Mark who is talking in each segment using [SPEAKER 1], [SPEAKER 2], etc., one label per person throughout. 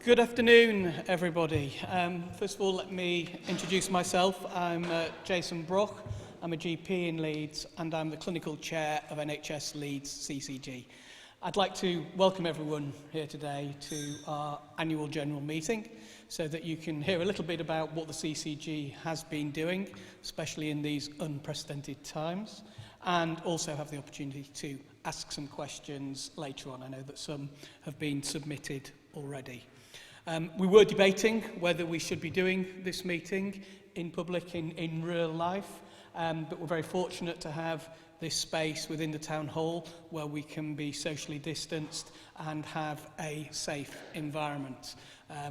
[SPEAKER 1] Good afternoon, everybody. First of all, let me introduce myself. I'm Jason Brock. I'm a GP in Leeds, and I'm the Clinical Chair of NHS Leeds CCG. I'd like to welcome everyone here today to our annual general meeting so that you can hear a little bit about what the CCG has been doing, especially in these unprecedented times, and also have the opportunity to ask some questions later on. I know that some have been submitted already. We were debating whether we should be doing this meeting in public, in real life, but we're very fortunate to have this space within the Town Hall where we can be socially distanced and have a safe environment.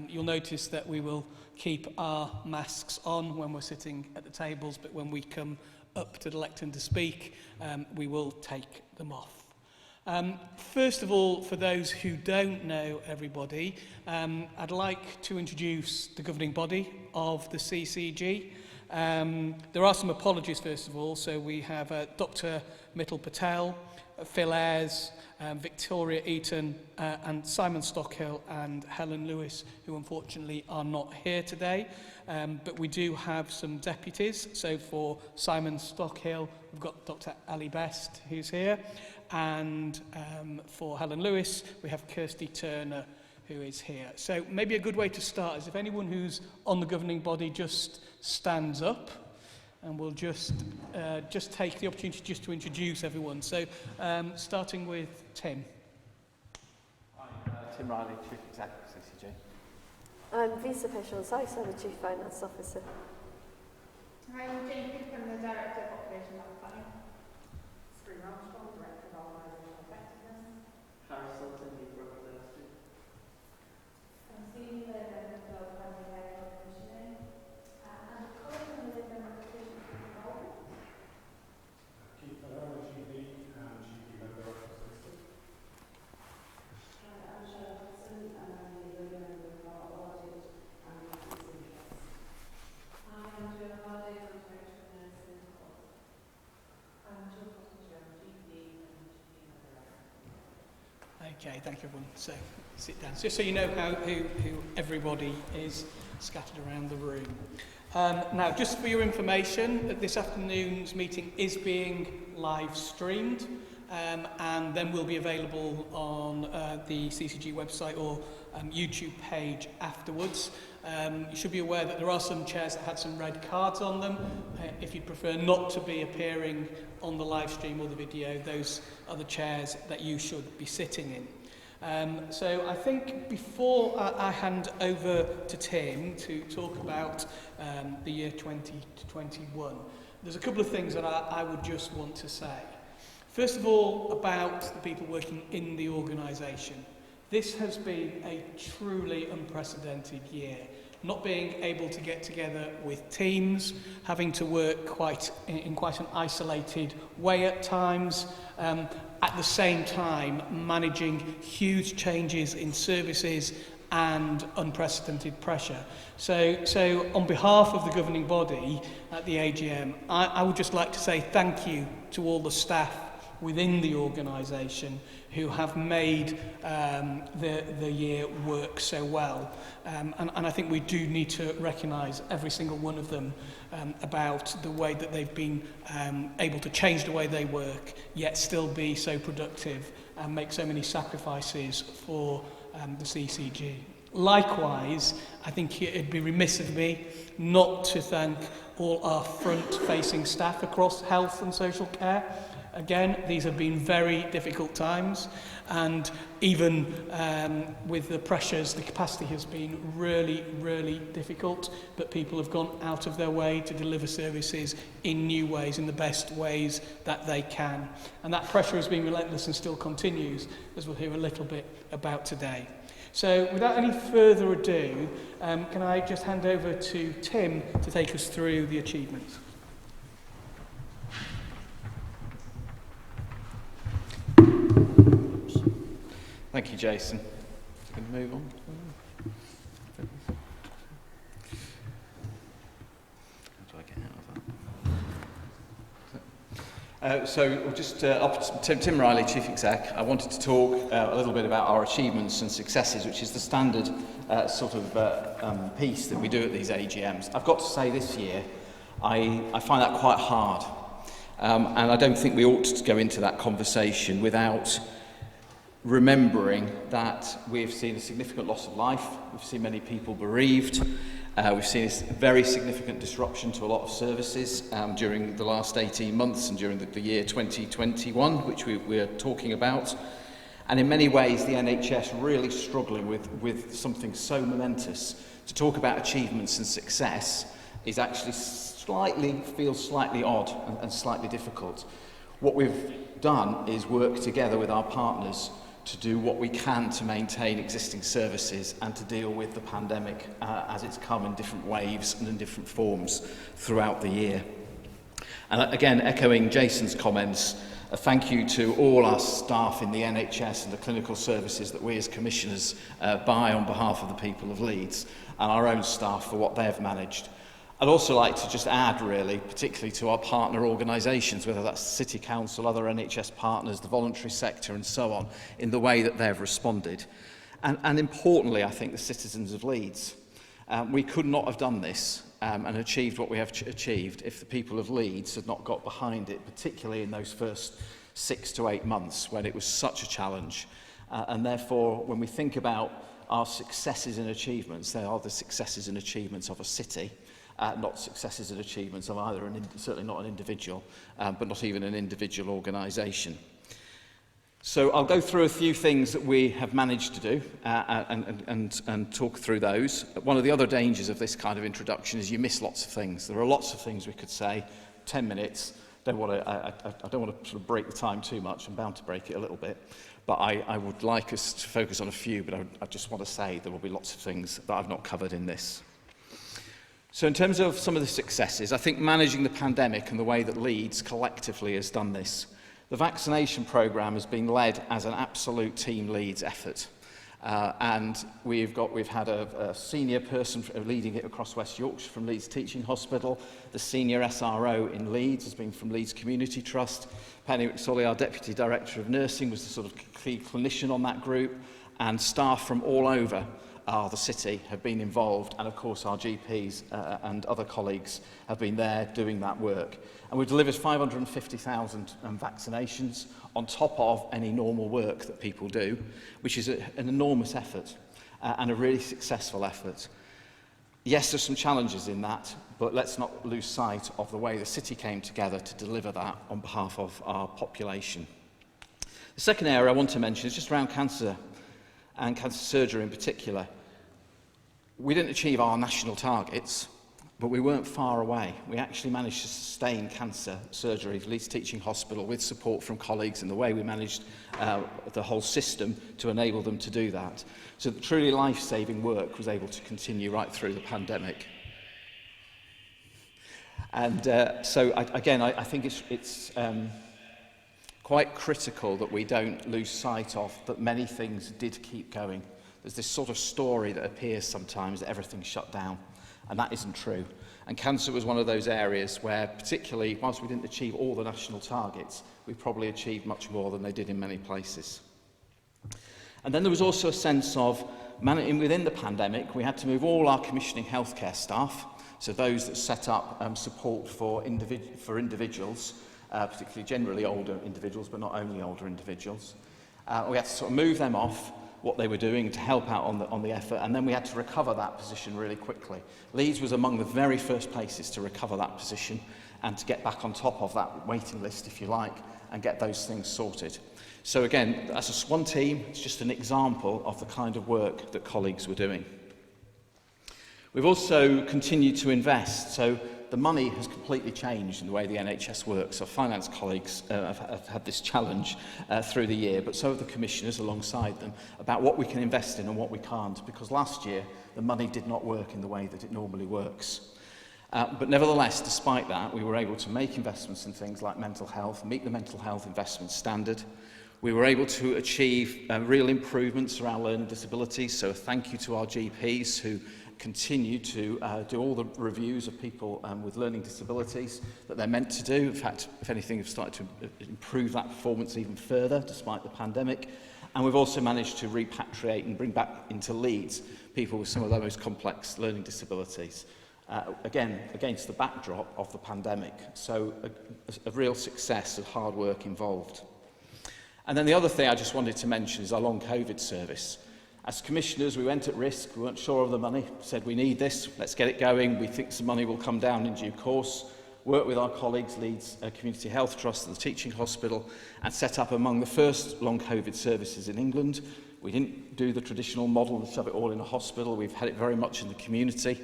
[SPEAKER 1] You'll notice that we will keep our masks on when we're sitting at the tables, but when we come up to the lectern to speak, we will take them off. First of all, for those who don't know everybody, I'd like to introduce the governing body of the CCG. There are some apologies, first of all. So we have Dr. Mittal Patel, Phil Ayres, Victoria Eaton, and Simon Stockhill and Helen Lewis, who unfortunately are not here today. But we do have some deputies. So for Simon Stockhill, we've got Dr. Ali Best, who's here. And for Helen Lewis, we have Kirsty Turner, who is here. So maybe a good way to start is if anyone who's on the governing body just stands up, and we'll just take the opportunity just to introduce everyone. So starting with Tim.
[SPEAKER 2] Hi, Tim Riley, Chief Executive CCG.
[SPEAKER 3] I'm Visa Official Sykes, I'm the Chief Finance Officer.
[SPEAKER 4] Hi, I'm Jane Cook, I'm the Director of Operations and Planning. Spring Armstrong, Director of Organisational Effectiveness.
[SPEAKER 2] Harry Sultan, Lead Representative.
[SPEAKER 4] I'm Steve Leather, the Planning Head of Commissioning. And Colin Leather, Representation for the Role.
[SPEAKER 5] Keith Miller, GP and GP Member of Assistant.
[SPEAKER 6] I'm Cheryl Hudson, and I'm the member of our audit and CCG.
[SPEAKER 4] I'm Joe Hardy, I'm Director of Nursing and Health. I'm Joe Pottinger, I'm GP and GP Member.
[SPEAKER 1] Okay, thank you, everyone. So sit down. Just so you know who everybody is scattered around the room. Now, just for your information, this afternoon's meeting is being live streamed and then will be available on the CCG website or YouTube page afterwards. You should be aware that there are some chairs that had some red cards on them. If you'd prefer not to be appearing on the live stream or the video, those are the chairs that you should be sitting in. So I think before I hand over to Tim to talk about the year 2021, there's a couple of things that I would just want to say. First of all, about the people working in the organisation. This has been a truly unprecedented year. Not being able to get together with teams, having to work in quite an isolated way at times, at the same time managing huge changes in services and unprecedented pressure. So on behalf of the governing body at the AGM, I would just like to say thank you to all the staff within the organisation who have made the year work so well. And I think we do need to recognise every single one of them about the way that they've been able to change the way they work, yet still be so productive and make so many sacrifices for the CCG. Likewise, I think it'd be remiss of me not to thank all our front-facing staff across health and social care. Again, these have been very difficult times, and even with the pressures, the capacity has been really, really difficult, but people have gone out of their way to deliver services in new ways, in the best ways that they can. And that pressure has been relentless and still continues, as we'll hear a little bit about today. So without any further ado, can I just hand over to Tim to take us through the achievements?
[SPEAKER 2] Thank you, Jason. Can we move on? How do I get out of Tim Riley, Chief Exec. I wanted to talk a little bit about our achievements and successes, which is the standard piece that we do at these AGMs. I've got to say this year, I find that quite hard. And I don't think we ought to go into that conversation without remembering that we've seen a significant loss of life, we've seen many people bereaved, we've seen a very significant disruption to a lot of services during the last 18 months and during the year 2021, which we're talking about. And in many ways, the NHS really struggling with something so momentous. To talk about achievements and success is actually feels slightly odd and slightly difficult. What we've done is work together with our partners to do what we can to maintain existing services and to deal with the pandemic as it's come in different waves and in different forms throughout the year. And again, echoing Jason's comments, a thank you to all our staff in the NHS and the clinical services that we as commissioners buy on behalf of the people of Leeds, and our own staff for what they've managed. I'd also like to just add, really, particularly to our partner organisations, whether that's the City Council, other NHS partners, the voluntary sector and so on, in the way that they've responded. And importantly, I think the citizens of Leeds. We could not have done this and achieved what we have achieved if the people of Leeds had not got behind it, particularly in those first 6 to 8 months when it was such a challenge. And therefore, when we think about our successes and achievements, they are the successes and achievements of a city. Not successes and achievements of either, certainly not an individual, but not even an individual organisation. So I'll go through a few things that we have managed to do and talk through those. One of the other dangers of this kind of introduction is you miss lots of things. There are lots of things we could say, 10 minutes. I don't want to sort of break the time too much. I'm bound to break it a little bit. But I would like us to focus on a few, but I just want to say there will be lots of things that I've not covered in this. So in terms of some of the successes, I think managing the pandemic and the way that Leeds collectively has done this, the vaccination programme has been led as an absolute Team Leeds effort. And we've had a senior person leading it across West Yorkshire from Leeds Teaching Hospital. The senior SRO in Leeds has been from Leeds Community Trust. Penny McSorley, our Deputy Director of Nursing, was the sort of key clinician on that group. And staff from all over the city have been involved, and of course our GPs and other colleagues have been there doing that work. And we've delivered 550,000 vaccinations on top of any normal work that people do, which is an enormous effort and a really successful effort. Yes, there's some challenges in that, but let's not lose sight of the way the city came together to deliver that on behalf of our population. The second area I want to mention is just around cancer and cancer surgery in particular. We didn't achieve our national targets, but we weren't far away. We actually managed to sustain cancer surgery for Leeds Teaching Hospital with support from colleagues and the way we managed the whole system to enable them to do that. So the truly life-saving work was able to continue right through the pandemic. And I think it's quite critical that we don't lose sight of that many things did keep going. There's this sort of story that appears sometimes that everything shut down, and that isn't true. And cancer was one of those areas where, particularly, whilst we didn't achieve all the national targets, we probably achieved much more than they did in many places. And then there was also a sense of, within the pandemic, we had to move all our commissioning healthcare staff, so those that set up support for individuals, particularly generally older individuals, but not only older individuals. We had to sort of move them off what they were doing to help out on the effort, and then we had to recover that position really quickly. Leeds was among the very first places to recover that position and to get back on top of that waiting list, if you like, and get those things sorted. So again, as a one team, it's just an example of the kind of work that colleagues were doing. We've also continued to invest, so the money has completely changed in the way the NHS works. Our finance colleagues have had this challenge through the year, but so have the commissioners alongside them, about what we can invest in and what we can't, because last year the money did not work in the way that it normally works. But nevertheless, despite that, we were able to make investments in things like mental health, meet the mental health investment standard. We were able to achieve real improvements around learning disabilities, so thank you to our GPs who continue to do all the reviews of people with learning disabilities that they're meant to do. In fact, if anything, we've started to improve that performance even further despite the pandemic. And we've also managed to repatriate and bring back into Leeds people with some of the most complex learning disabilities. Again, against the backdrop of the pandemic. So a real success of hard work involved. And then the other thing I just wanted to mention is our long COVID service. As commissioners, we went at risk, we weren't sure of the money, said we need this, let's get it going, we think some money will come down in due course, worked with our colleagues, Leeds Community Health Trust and the Teaching Hospital, and set up among the first long COVID services in England. We didn't do the traditional model and shove it all in a hospital, we've had it very much in the community,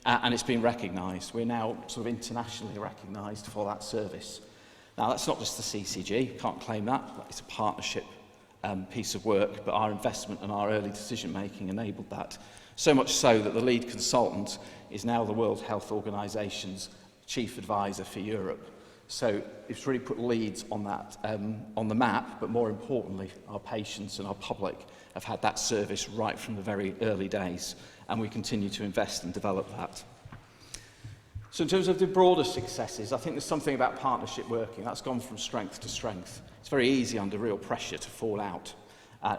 [SPEAKER 2] and it's been recognised. We're now sort of internationally recognised for that service. Now, that's not just the CCG, can't claim that, it's a partnership piece of work, but our investment and our early decision making enabled that. So much so that the lead consultant is now the World Health Organisation's chief advisor for Europe. So it's really put Leeds on that on the map, but more importantly, our patients and our public have had that service right from the very early days, and we continue to invest and develop that. So in terms of the broader successes, I think there's something about partnership working. That's gone from strength to strength. It's very easy under real pressure to fall out.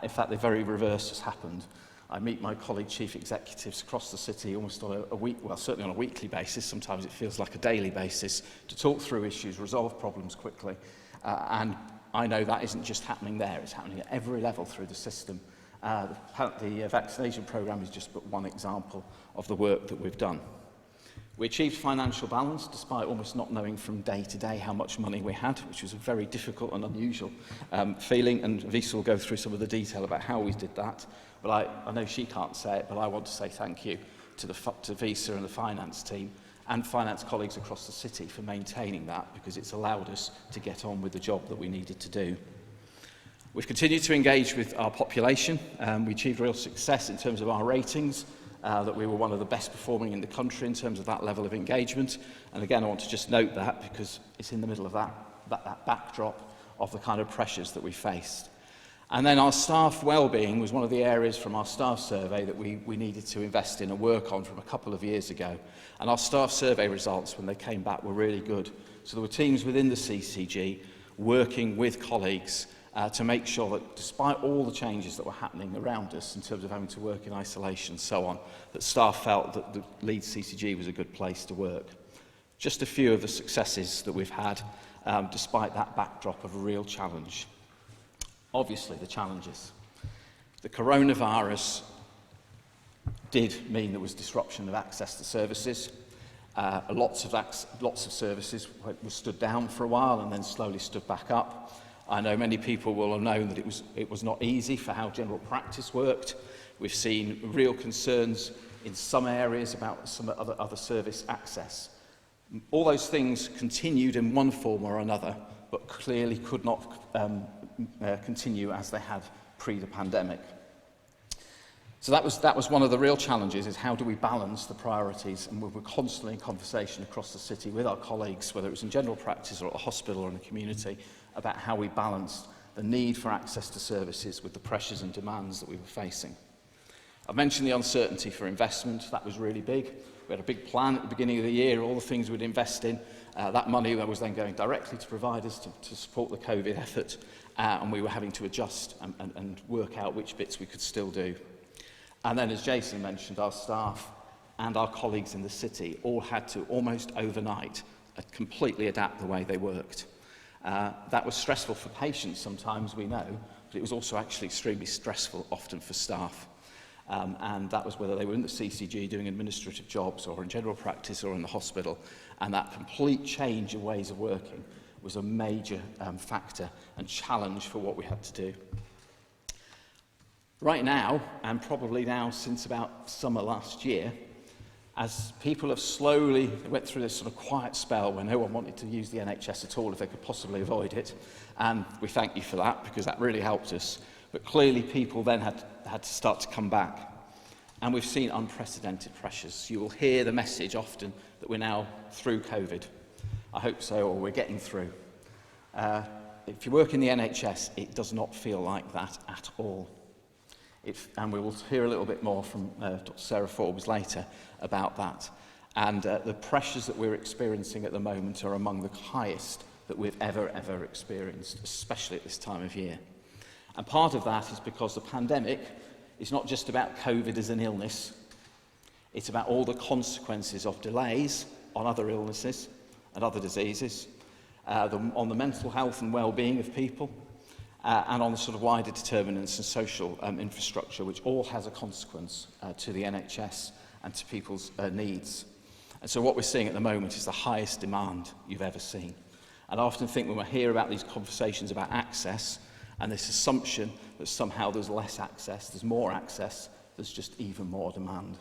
[SPEAKER 2] In fact, the very reverse has happened. I meet my colleague chief executives across the city almost on a week, well, certainly on a weekly basis. Sometimes it feels like a daily basis to talk through issues, resolve problems quickly. And I know that isn't just happening there. It's happening at every level through the system. The vaccination programme is just but one example of the work that we've done. We achieved financial balance despite almost not knowing from day to day how much money we had, which was a very difficult and unusual feeling, and Visa will go through some of the detail about how we did that. But I know she can't say it, but I want to say thank you to Visa and the finance team and finance colleagues across the city for maintaining that, because it's allowed us to get on with the job that we needed to do. We've continued to engage with our population. We achieved real success in terms of our ratings. That we were one of the best performing in the country in terms of that level of engagement. And again, I want to just note that because it's in the middle of that backdrop of the kind of pressures that we faced. And then our staff well-being was one of the areas from our staff survey that we needed to invest in and work on from a couple of years ago. And our staff survey results, when they came back, were really good. So there were teams within the CCG working with colleagues to make sure that despite all the changes that were happening around us in terms of having to work in isolation and so on, that staff felt that the Leeds CCG was a good place to work. Just a few of the successes that we've had despite that backdrop of a real challenge. Obviously, the challenges. The coronavirus did mean there was disruption of access to services. Lots of services were stood down for a while and then slowly stood back up. I know many people will have known that it was not easy for how general practice worked. We've seen real concerns in some areas about some other service access. All those things continued in one form or another, but clearly could not continue as they had pre the pandemic. So that was one of the real challenges, is how do we balance the priorities, and we were constantly in conversation across the city with our colleagues, whether it was in general practice or at a hospital or in the community, about how we balanced the need for access to services with the pressures and demands that we were facing. I've mentioned the uncertainty for investment. That was really big. We had a big plan at the beginning of the year, all the things we'd invest in. That money that was then going directly to providers to support the COVID effort, and we were having to adjust and work out which bits we could still do. And then, as Jason mentioned, our staff and our colleagues in the city all had to, almost overnight, completely adapt the way they worked. That was stressful for patients sometimes, we know, but it was also actually extremely stressful often for staff. And that was whether they were in the CCG doing administrative jobs or in general practice or in the hospital. And that complete change of ways of working was a major factor and challenge for what we had to do. Right now, and probably now since about summer last year, as people have slowly went through this sort of quiet spell where no one wanted to use the NHS at all if they could possibly avoid it, and we thank you for that because that really helped us, but clearly people then had to start to come back. And we've seen unprecedented pressures. You will hear the message often that we're now through COVID. I hope so, or we're getting through. if you work in the NHS, it does not feel like that at all. And we will hear a little bit more from Dr. Sarah Forbes later about that. And the pressures that we're experiencing at the moment are among the highest that we've ever experienced, especially at this time of year. And part of that is because the pandemic is not just about COVID as an illness, it's about all the consequences of delays on other illnesses and other diseases, on the mental health and well-being of people, and on the sort of wider determinants and social infrastructure, which all has a consequence to the NHS and to people's needs. And so what we're seeing at the moment is the highest demand you've ever seen. And I often think when we hear about these conversations about access, and this assumption that somehow there's less access, there's more access, there's just even more demand.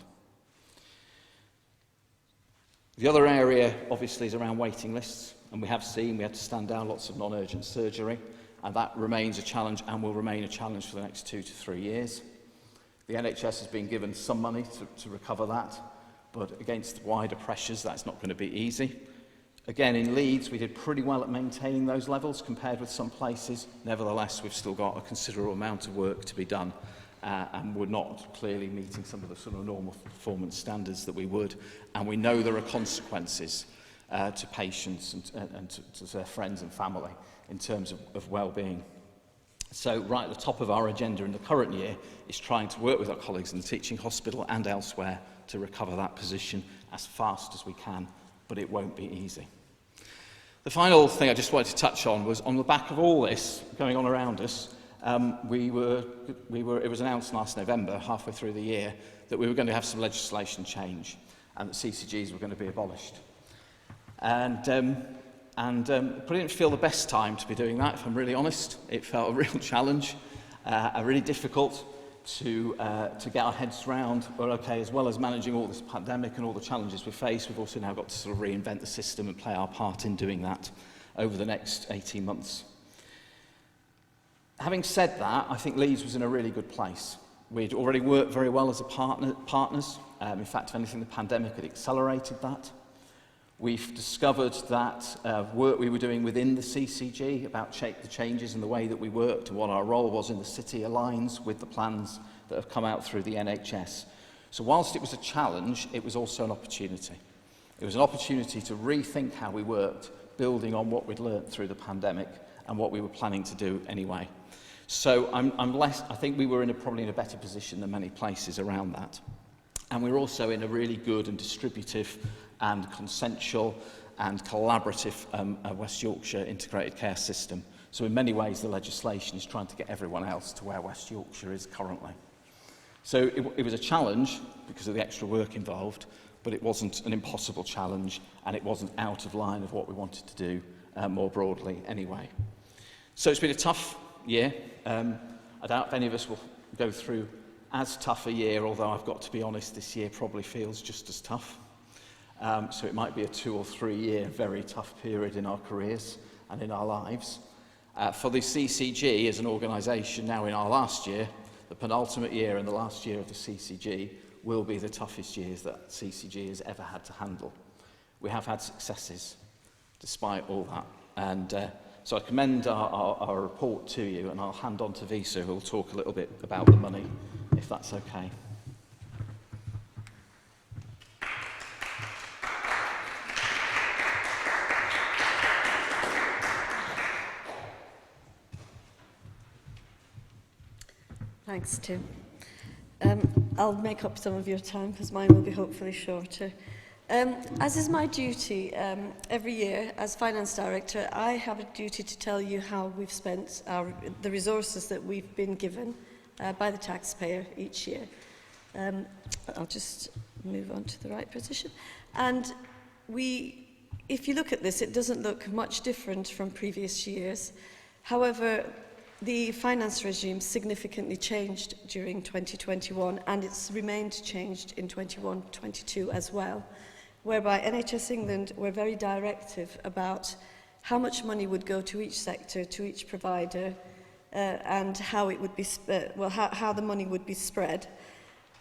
[SPEAKER 2] The other area, obviously, is around waiting lists. And we have seen we had to stand down lots of non-urgent surgery. And that remains a challenge and will remain a challenge for the next 2 to 3 years. The NHS has been given some money to recover that. But against wider pressures, that's not going to be easy. Again, in Leeds, we did pretty well at maintaining those levels compared with some places. Nevertheless, we've still got a considerable amount of work to be done, and we're not clearly meeting some of the sort of normal performance standards that we would. And we know there are consequences to patients and to their friends and family in terms of well-being. So right at the top of our agenda in the current year is trying to work with our colleagues in the teaching hospital and elsewhere to recover that position as fast as we can, but it won't be easy. The final thing I just wanted to touch on was on the back of all this going on around us, it was announced last November, halfway through the year, that we were going to have some legislation change and that CCGs were going to be abolished. And it didn't feel the best time to be doing that, if I'm really honest. It felt a real challenge, really difficult to get our heads around. But okay, as well as managing all this pandemic and all the challenges we face, we've also now got to sort of reinvent the system and play our part in doing that over the next 18 months. Having said that, I think Leeds was in a really good place. We'd already worked very well as partners. In fact, if anything, the pandemic had accelerated that. We've discovered that work we were doing within the CCG about the changes in the way that we worked and what our role was in the city aligns with the plans that have come out through the NHS. So whilst it was a challenge, it was also an opportunity. It was an opportunity to rethink how we worked, building on what we'd learnt through the pandemic and what we were planning to do anyway. So I think we were probably in a better position than many places around that. And we're also in a really good and distributive and consensual and collaborative West Yorkshire integrated care system. So in many ways the legislation is trying to get everyone else to where West Yorkshire is currently. So it was a challenge because of the extra work involved, but it wasn't an impossible challenge and it wasn't out of line of what we wanted to do more broadly anyway. So it's been a tough year. I doubt if any of us will go through as tough a year, although I've got to be honest, this year probably feels just as tough. So it might be a 2 or 3 year very tough period in our careers and in our lives. For the CCG as an organisation now in our last year, the penultimate year and the last year of the CCG will be the toughest years that CCG has ever had to handle. We have had successes despite all that. And so I commend our report to you, and I'll hand on to Visa, who will talk a little bit about the money, if that's okay.
[SPEAKER 3] Thanks, Tim. I'll make up some of your time because mine will be hopefully shorter. As is my duty, every year as Finance Director, I have a duty to tell you how we've spent the resources that we've been given by the taxpayer each year. I'll just move on to the right position. And if you look at this, it doesn't look much different from previous years. However, the finance regime significantly changed during 2021 and it's remained changed in 21-22 as well, whereby NHS England were very directive about how much money would go to each sector, to each provider, and how it would be how the money would be spread.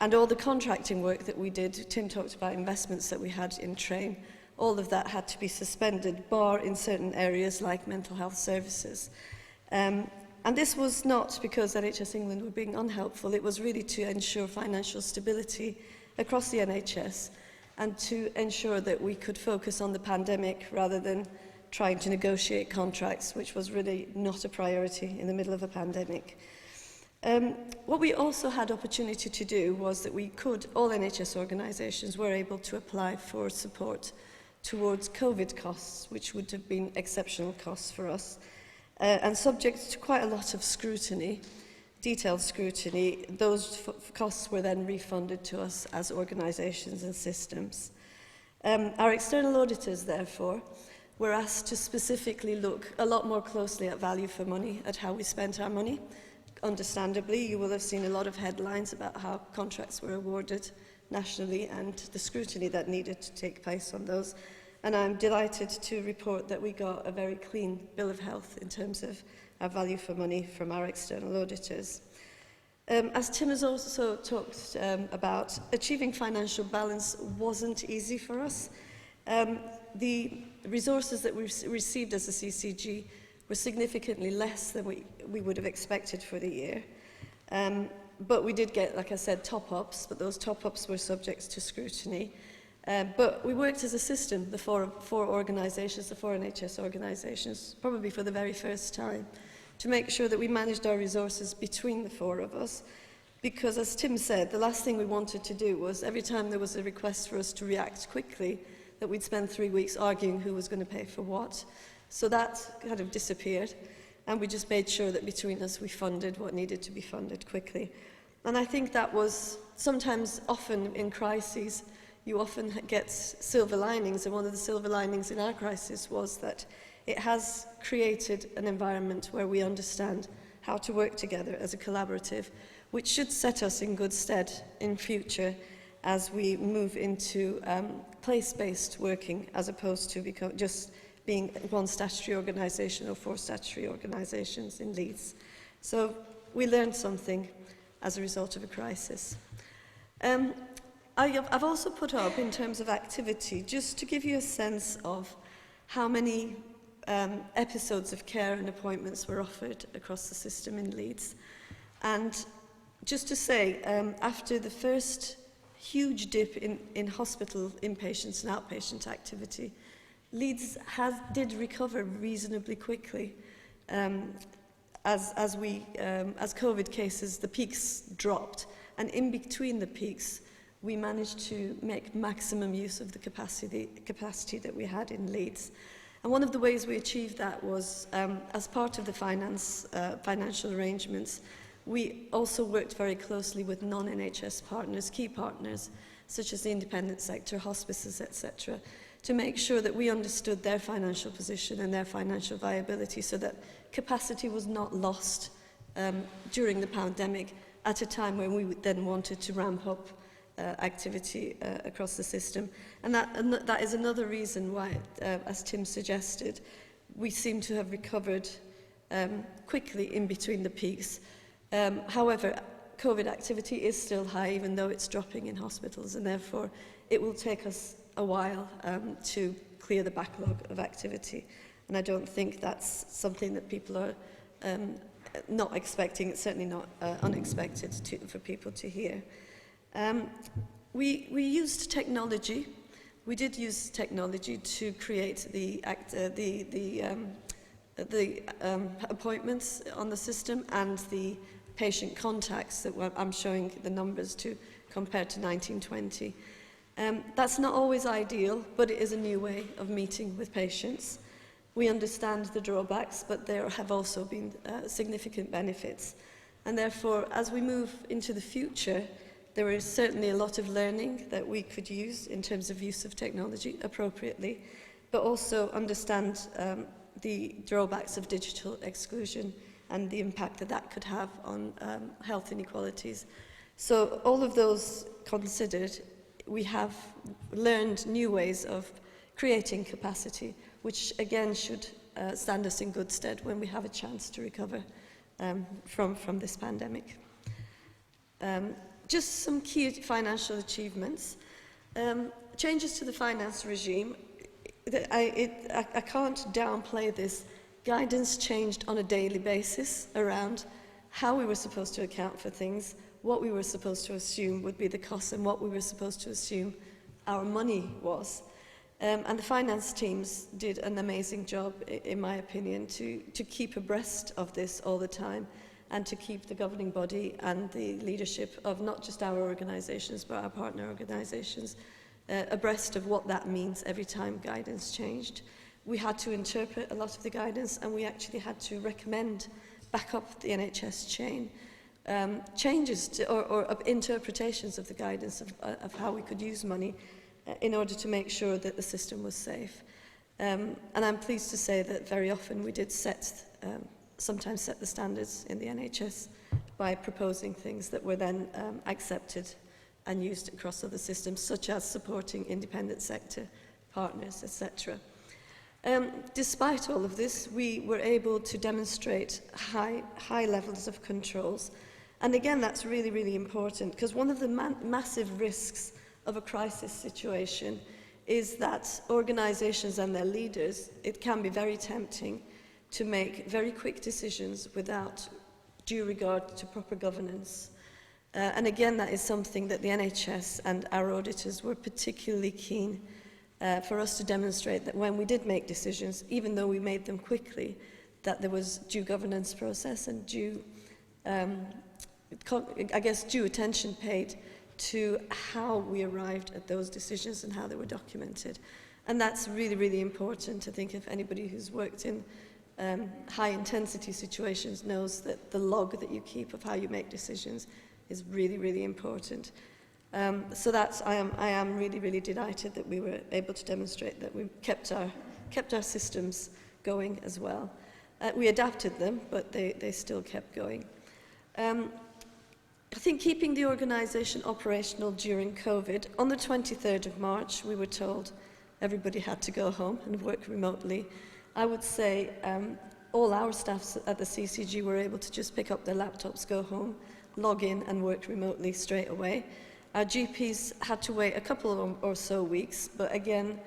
[SPEAKER 3] And all the contracting work that we did, Tim talked about investments that we had in train, all of that had to be suspended, bar in certain areas like mental health services. And this was not because NHS England were being unhelpful, it was really to ensure financial stability across the NHS and to ensure that we could focus on the pandemic rather than trying to negotiate contracts, which was really not a priority in the middle of a pandemic. What we also had opportunity to do was that all NHS organisations were able to apply for support towards COVID costs, which would have been exceptional costs for us. And subject to quite a lot of scrutiny, detailed scrutiny, those costs were then refunded to us as organisations and systems. Our external auditors, therefore, were asked to specifically look a lot more closely at value for money, at how we spent our money. Understandably, you will have seen a lot of headlines about how contracts were awarded nationally and the scrutiny that needed to take place on those. And I'm delighted to report that we got a very clean bill of health in terms of our value for money from our external auditors. As Tim has also talked about, achieving financial balance wasn't easy for us. The resources that we received as a CCG were significantly less than we would have expected for the year. But we did get, like I said, top-ups, but those top-ups were subject to scrutiny. But we worked as a system, the four organisations, the four NHS organisations, probably for the very first time, to make sure that we managed our resources between the four of us. Because as Tim said, the last thing we wanted to do was every time there was a request for us to react quickly, that we'd spend 3 weeks arguing who was going to pay for what. So that kind of disappeared, and we just made sure that between us we funded what needed to be funded quickly. And I think that was sometimes, often in crises, you often get silver linings, and one of the silver linings in our crisis was that it has created an environment where we understand how to work together as a collaborative, which should set us in good stead in future as we move into place-based working as opposed to just being one statutory organisation or 4 statutory organisations in Leeds. So we learned something as a result of a crisis. I've also put up, in terms of activity, just to give you a sense of how many episodes of care and appointments were offered across the system in Leeds. And just to say, after the first huge dip in hospital inpatients and outpatient activity, Leeds did recover reasonably quickly. As COVID cases, the peaks dropped, and in between the peaks, we managed to make maximum use of the capacity that we had in Leeds. And one of the ways we achieved that was, as part of the financial arrangements, we also worked very closely with non-NHS partners, key partners, such as the independent sector, hospices, etc., to make sure that we understood their financial position and their financial viability so that capacity was not lost during the pandemic at a time when we then wanted to ramp up activity across the system. And that is another reason why, as Tim suggested, we seem to have recovered quickly in between the peaks. However, COVID activity is still high, even though it's dropping in hospitals, and therefore it will take us a while to clear the backlog of activity. And I don't think that's something that people are not expecting. It's certainly not unexpected for people to hear. We used technology. We did use technology to create the appointments on the system and the patient contacts that I'm showing the numbers to compared to 1920. That's not always ideal, but it is a new way of meeting with patients. We understand the drawbacks, but there have also been significant benefits. And therefore, as we move into the future, there is certainly a lot of learning that we could use in terms of use of technology appropriately, but also understand the drawbacks of digital exclusion and the impact that that could have on health inequalities. So all of those considered, we have learned new ways of creating capacity, which again should stand us in good stead when we have a chance to recover from this pandemic. Just some key financial achievements. Changes to the finance regime. I can't downplay this. Guidance changed on a daily basis around how we were supposed to account for things, what we were supposed to assume would be the cost, and what we were supposed to assume our money was. And the finance teams did an amazing job, in my opinion, to keep abreast of this all the time, and to keep the governing body and the leadership of not just our organisations but our partner organisations abreast of what that means every time guidance changed. We had to interpret a lot of the guidance, and we actually had to recommend back up the NHS chain changes to, or interpretations of the guidance of how we could use money in order to make sure that the system was safe. And I'm pleased to say that very often we did sometimes set the standards in the NHS by proposing things that were then accepted and used across other systems, such as supporting independent sector partners, etc. Despite all of this, we were able to demonstrate high levels of controls. And again, that's really, really important, because one of the massive risks of a crisis situation is that organisations and their leaders, it can be very tempting to make very quick decisions without due regard to proper governance. And again, that is something that the NHS and our auditors were particularly keen for us to demonstrate, that when we did make decisions, even though we made them quickly, that there was due governance process and due attention paid to how we arrived at those decisions and how they were documented. And that's really, really important. I think if anybody who's worked in high-intensity situations knows that the log that you keep of how you make decisions is really, really important. So that's, I am really, really delighted that we were able to demonstrate that we kept our systems going as well. We adapted them, but they still kept going. I think keeping the organisation operational during COVID, on the 23rd of March, we were told everybody had to go home and work remotely. I would say all our staff at the CCG were able to just pick up their laptops, go home, log in and work remotely straight away. Our GPs had to wait a couple or so weeks, but again,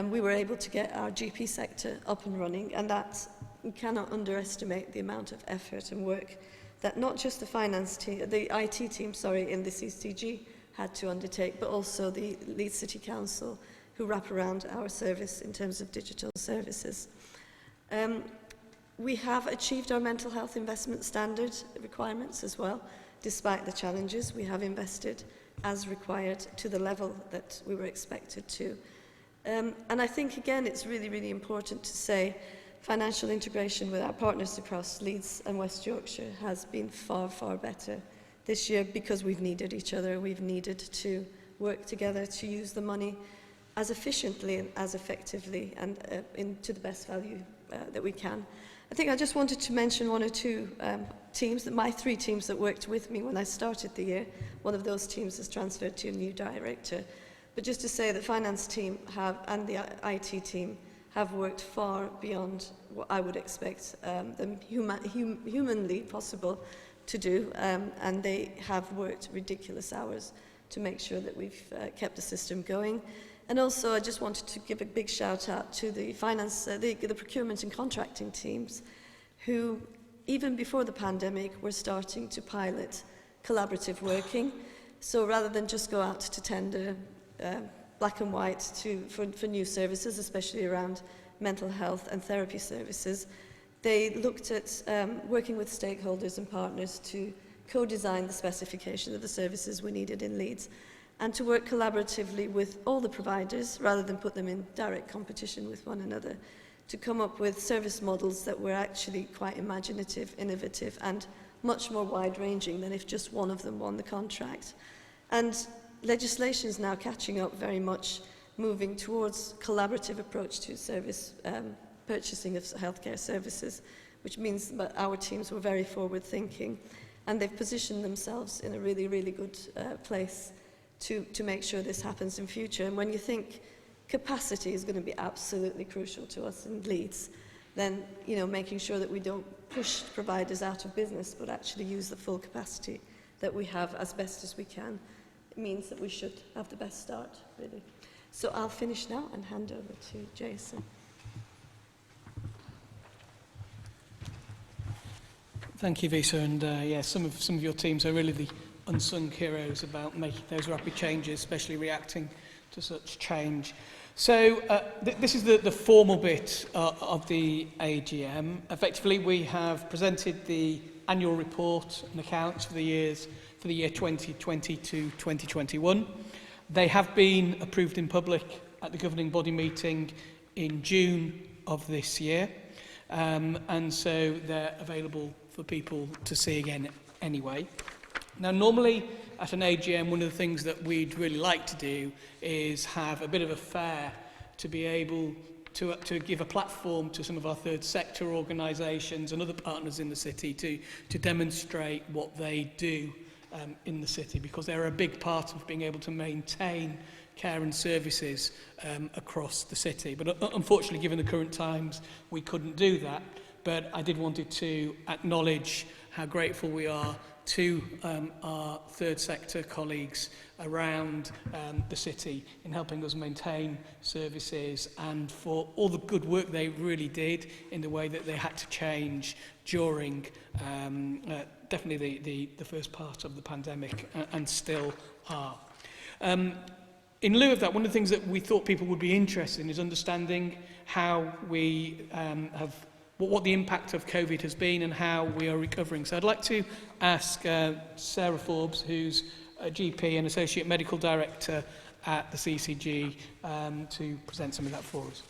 [SPEAKER 3] we were able to get our GP sector up and running, and that, we cannot underestimate the amount of effort and work that not just the finance team, the IT team, in the CCG had to undertake, but also the Leeds City Council, who wrap around our service in terms of digital services. We have achieved our mental health investment standard requirements as well. Despite the challenges, we have invested as required to the level that we were expected to. And I think, again, it's really, really important to say financial integration with our partners across Leeds and West Yorkshire has been far, far better this year, because we've needed each other. We've needed to work together to use the money as efficiently and as effectively and to the best value that we can. I think I just wanted to mention one or two teams, my 3 teams that worked with me when I started the year. One of those teams has transferred to a new director. But just to say the finance team and the IT team have worked far beyond what I would expect them humanly possible to do, and they have worked ridiculous hours to make sure that we've kept the system going. And also, I just wanted to give a big shout out to the finance, the procurement and contracting teams, who, even before the pandemic, were starting to pilot collaborative working. So rather than just go out to tender black and white for new services, especially around mental health and therapy services, they looked at working with stakeholders and partners to co-design the specification of the services we needed in Leeds, and to work collaboratively with all the providers, rather than put them in direct competition with one another, to come up with service models that were actually quite imaginative, innovative, and much more wide-ranging than if just one of them won the contract. And legislation is now catching up very much, moving towards collaborative approach to service purchasing of healthcare services, which means that our teams were very forward-thinking, and they've positioned themselves in a really, really good place to make sure this happens in future. And when you think capacity is going to be absolutely crucial to us in Leeds, then making sure that we don't push providers out of business, but actually use the full capacity that we have as best as we can, it means that we should have the best start, really. So I'll finish now and hand over to Jason.
[SPEAKER 1] Thank you, Visa, and yeah, some of your teams are really the unsung heroes about making those rapid changes, especially reacting to such change. So this is the formal bit of the AGM. Effectively, we have presented the annual report and accounts for the year 2020 to 2021. They have been approved in public at the governing body meeting in June of this year, and so they're available for people to see again anyway. Now, normally at an AGM, one of the things that we'd really like to do is have a bit of a fair to be able to give a platform to some of our third sector organisations and other partners in the city to demonstrate what they do in the city, because they're a big part of being able to maintain care and services across the city. But unfortunately, given the current times, we couldn't do that. But I did wanted to acknowledge how grateful we are to our third sector colleagues around the city in helping us maintain services, and for all the good work they really did in the way that they had to change during definitely the first part of the pandemic, and still are. In lieu of that, one of the things that we thought people would be interested in is understanding how we have what the impact of COVID has been and how we are recovering. So I'd like to ask Sarah Forbes, who's a GP and Associate Medical Director at the CCG, to present some of that for us.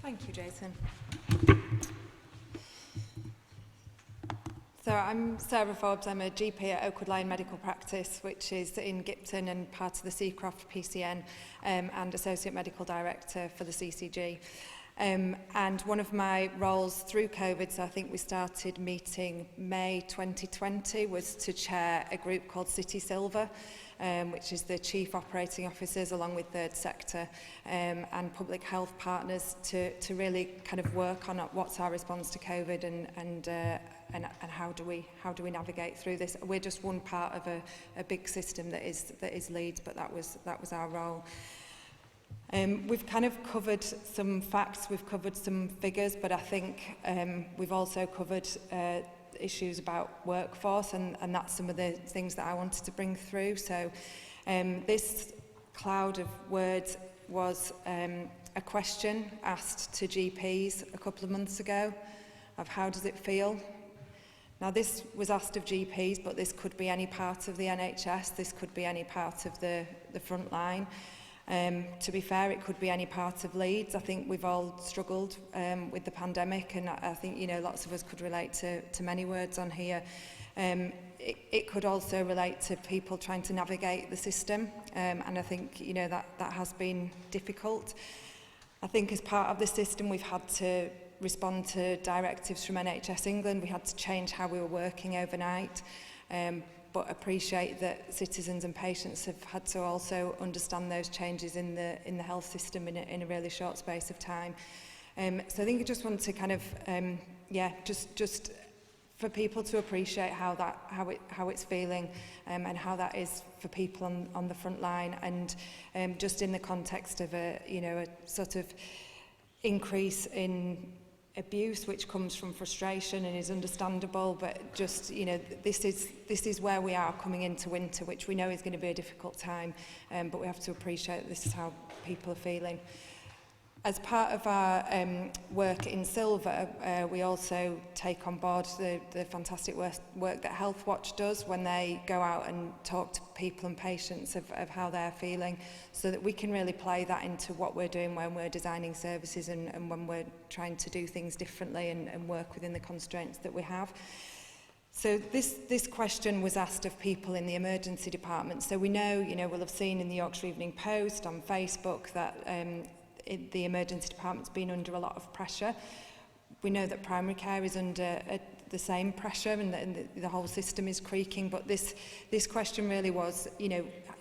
[SPEAKER 7] Thank you, Jason. So I'm Sarah Forbes. I'm a GP at Oakwood Lane Medical Practice, which is in Gipton and part of the Seacroft PCN, and Associate Medical Director for the CCG. And one of my roles through COVID, so I think we started meeting May 2020, was to chair a group called City Silver, which is the chief operating officers along with third sector and public health partners to really kind of work on what's our response to COVID and how do we navigate through this. We're just one part of a big system that is Leeds, but that was our role. We've kind of covered some facts, we've covered some figures, but I think we've also covered issues about workforce, and that's some of the things that I wanted to bring through. So this cloud of words was a question asked to GPs a couple of months ago of how does it feel? Now this was asked of GPs, but this could be any part of the NHS, this could be any part of the front line. To be fair, it could be any part of Leeds. I think we've all struggled with the pandemic, and I think, you know, lots of us could relate to many words on here. It could also relate to people trying to navigate the system, and I think, you know, that has been difficult. I think as part of the system, we've had to respond to directives from NHS England. We had to change how we were working overnight. But appreciate that citizens and patients have had to also understand those changes in the health system in a really short space of time. So I think I just want to kind of just for people to appreciate how it's feeling and how that is for people on the front line, and just in the context of a sort of increase in abuse which comes from frustration and is understandable, but just, you know, this is where we are coming into winter, which we know is going to be a difficult time, but we have to appreciate that this is how people are feeling. As part of our work in Silver, we also take on board the fantastic work that Health Watch does when they go out and talk to people and patients of how they're feeling, so that we can really play that into what we're doing when we're designing services and when we're trying to do things differently and work within the constraints that we have. So this question was asked of people in the emergency department. So we know, we'll have seen in the Yorkshire Evening Post, on Facebook, that the emergency department's been under a lot of pressure. We know that primary care is under the same pressure, and the whole system is creaking, but this question really was,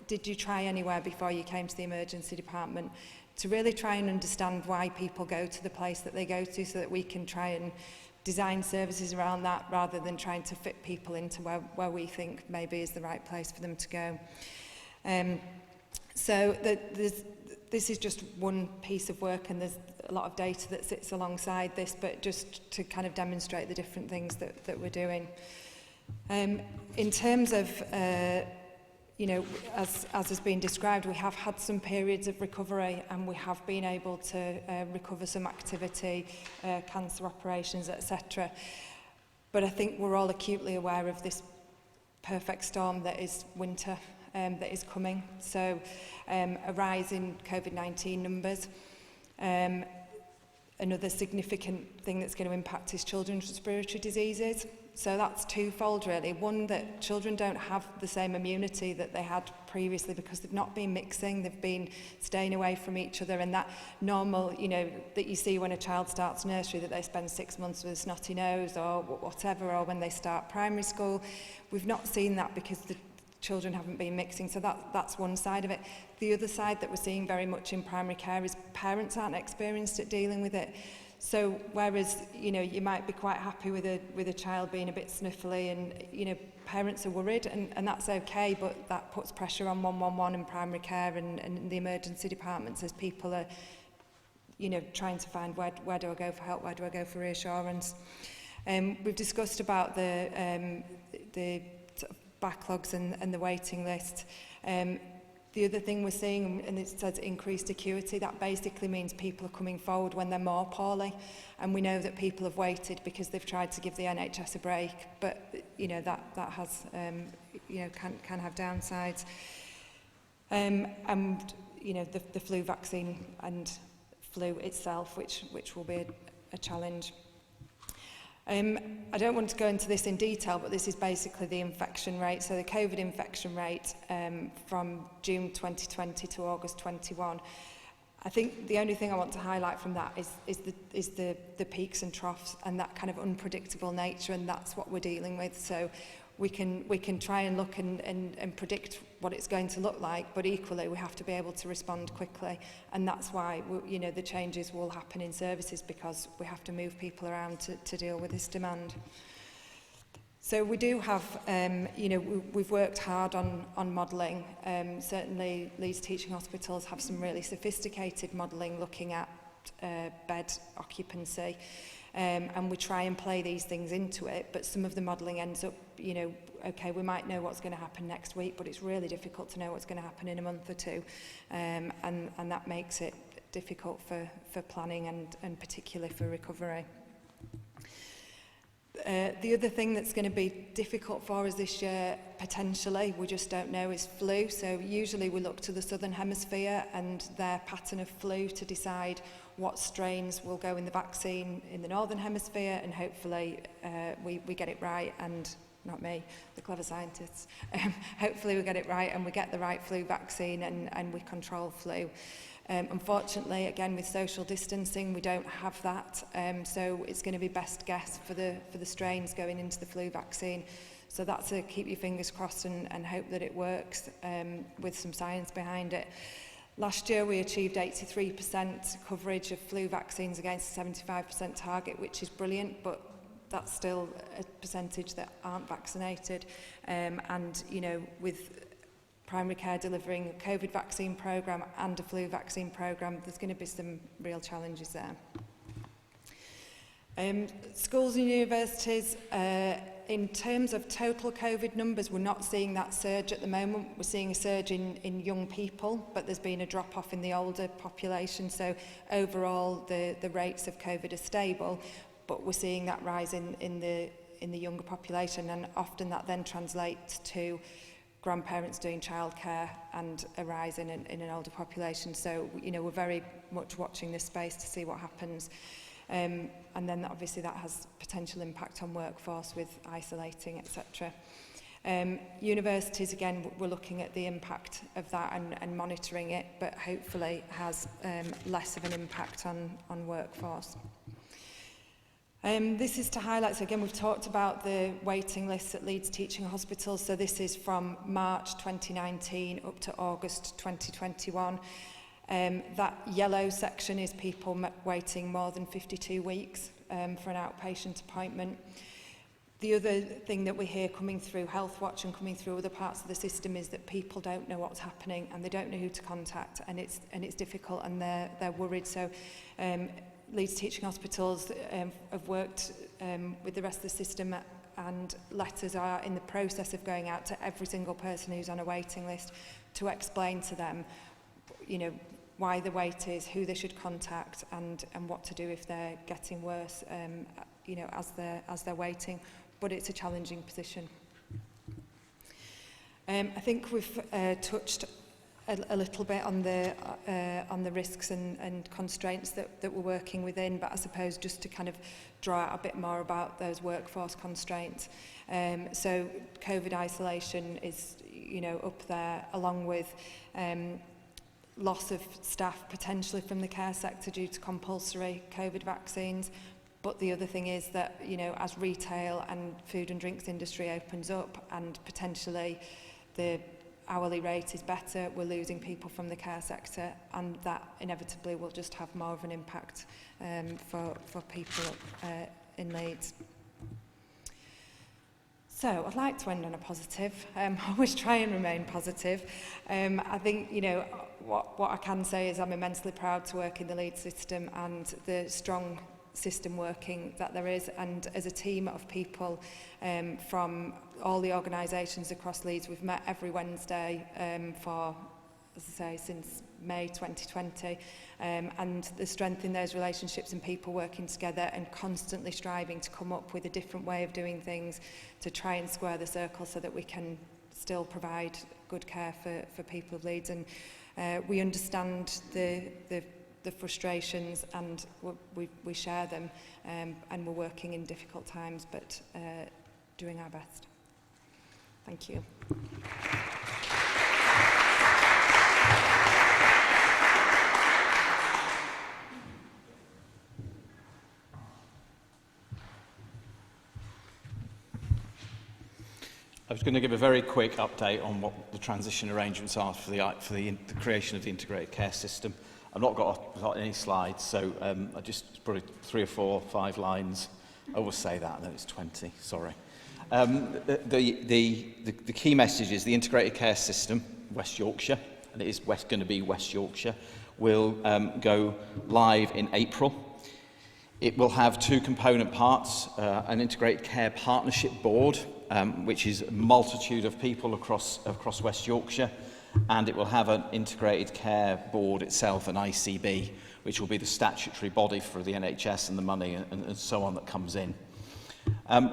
[SPEAKER 7] did you try anywhere before you came to the emergency department, to really try and understand why people go to the place that they go to, so that we can try and design services around that, rather than trying to fit people into where we think maybe is the right place for them to go. So this is just one piece of work, and there's a lot of data that sits alongside this, but just to kind of demonstrate the different things that we're doing. In terms of, you know, as has been described, we have had some periods of recovery, and we have been able to recover some activity, cancer operations, etc. But I think we're all acutely aware of this perfect storm that is winter, that is coming. So a rise in COVID-19 numbers. Another significant thing that's going to impact is children's respiratory diseases. So that's twofold really. One, that children don't have the same immunity that they had previously because they've not been mixing, they've been staying away from each other, and that normal, you know, that you see when a child starts nursery, that they spend 6 months with a snotty nose or whatever, or when they start primary school. We've not seen that because the children haven't been mixing, so that's one side of it. The other side that we're seeing very much in primary care is parents aren't experienced at dealing with it. So whereas, you know, you might be quite happy with a child being a bit sniffly, and, you know, parents are worried, and that's okay, but that puts pressure on 111 and primary care and the emergency departments as people are, you know, trying to find where do I go for help, where do I go for reassurance. We've discussed about the sort of backlogs and the waiting list. The other thing we're seeing, and it says increased acuity, that basically means people are coming forward when they're more poorly, and we know that people have waited because they've tried to give the NHS a break, but you know that has you know can have downsides. And you know the flu vaccine and flu itself, which will be a challenge. I don't want to go into this in detail, but this is basically the infection rate. So the COVID infection rate from June 2020 to August 21. I think the only thing I want to highlight from that is the peaks and troughs and that kind of unpredictable nature, and that's what we're dealing with. So we can try and look and predict what it's going to look like, but equally we have to be able to respond quickly, and that's why you know the changes will happen in services, because we have to move people around to deal with this demand. So we do have, you know, we've worked hard on modelling. Certainly Leeds teaching hospitals have some really sophisticated modelling looking at bed occupancy. And we try and play these things into it, but some of the modelling ends up, you know, okay, we might know what's going to happen next week, but it's really difficult to know what's going to happen in a month or two, and that makes it difficult for planning and particularly for recovery. The other thing that's going to be difficult for us this year, potentially, we just don't know, is flu. So usually we look to the Southern Hemisphere and their pattern of flu to decide what strains will go in the vaccine in the Northern Hemisphere, and hopefully we get it right, and not me, the clever scientists. Hopefully we get it right and we get the right flu vaccine and we control flu. Unfortunately, again, with social distancing, we don't have that, so it's going to be best guess for the strains going into the flu vaccine. So that's a keep your fingers crossed and hope that it works with some science behind it. Last year we achieved 83% coverage of flu vaccines against a 75% target, which is brilliant, but that's still a percentage that aren't vaccinated. And, you know, with primary care delivering a COVID vaccine programme and a flu vaccine programme, there's going to be some real challenges there. Schools and universities, in terms of total COVID numbers, we're not seeing that surge at the moment. We're seeing a surge in young people, but there's been a drop-off in the older population. So overall, the rates of COVID are stable, but we're seeing that rise in the younger population, and often that then translates to grandparents doing childcare and a rise in an older population. So, you know, we're very much watching this space to see what happens. And then obviously that has potential impact on workforce with isolating, etc. Universities, again, we're looking at the impact of that and monitoring it, but hopefully has less of an impact on workforce. This is to highlight, so again, we've talked about the waiting lists at Leeds Teaching Hospitals. So this is from March 2019 up to August 2021. That yellow section is people waiting more than 52 weeks for an outpatient appointment. The other thing that we hear coming through Health Watch and coming through other parts of the system is that people don't know what's happening and they don't know who to contact, and it's difficult, and they're worried. So Leeds Teaching Hospitals have worked with the rest of the system, and letters are in the process of going out to every single person who's on a waiting list to explain to them, you know, why the wait is, who they should contact, and what to do if they're getting worse, you know, as they're waiting. But it's a challenging position. I think we've touched a little bit on the risks and constraints that we're working within, but I suppose just to kind of draw out a bit more about those workforce constraints. So COVID isolation is, you know, up there, along with loss of staff potentially from the care sector due to compulsory COVID vaccines. But the other thing is that, you know, as retail and food and drinks industry opens up and potentially the hourly rate is better, we're losing people from the care sector, and that inevitably will just have more of an impact for people in Leeds. So I'd like to end on a positive. I always try and remain positive. I think, you know, what I can say is I'm immensely proud to work in the Leeds system and the strong system working that there is, and as a team of people from all the organisations across Leeds, we've met every Wednesday for, as I say, since May 2020, and the strength in those relationships and people working together and constantly striving to come up with a different way of doing things to try and square the circle so that we can still provide good care for people of Leeds. And we understand the frustrations, and we share them, and we're working in difficult times, but doing our best. Thank you.
[SPEAKER 2] I was going to give a very quick update on what the transition arrangements are for the creation of the integrated care system. I've not got any slides, so I just probably 3 or 4, 5 lines. I always say that, and then it's 20. Sorry. The key message is the integrated care system, West Yorkshire, and it is going to be West Yorkshire, will go live in April. It will have 2 component parts: an integrated care partnership board, which is a multitude of people across West Yorkshire. And it will have an integrated care board itself, an ICB, which will be the statutory body for the NHS and the money and so on that comes in.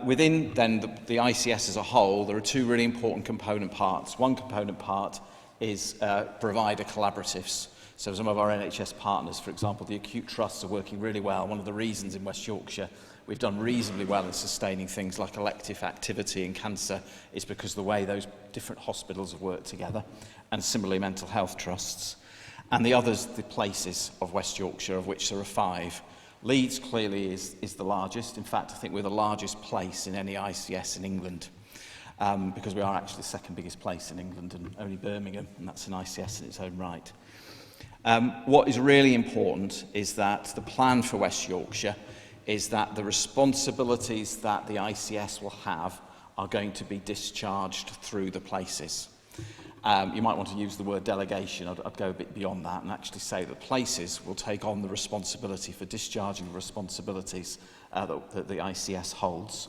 [SPEAKER 2] Within then the ICS as a whole, there are 2 really important component parts. One component part is provider collaboratives. So some of our NHS partners, for example, the acute trusts, are working really well. One of the reasons in West Yorkshire we've done reasonably well in sustaining things like elective activity in cancer is because of the way those different hospitals have worked together, and similarly mental health trusts. And the others, the places of West Yorkshire, of which there are 5. Leeds clearly is the largest. In fact, I think we're the largest place in any ICS in England, because we are actually the second biggest place in England, and only Birmingham, and that's an ICS in its own right. What is really important is that the plan for West Yorkshire is that the responsibilities that the ICS will have are going to be discharged through the places. You might want to use the word delegation. I'd go a bit beyond that and actually say that places will take on the responsibility for discharging the responsibilities that the ICS holds.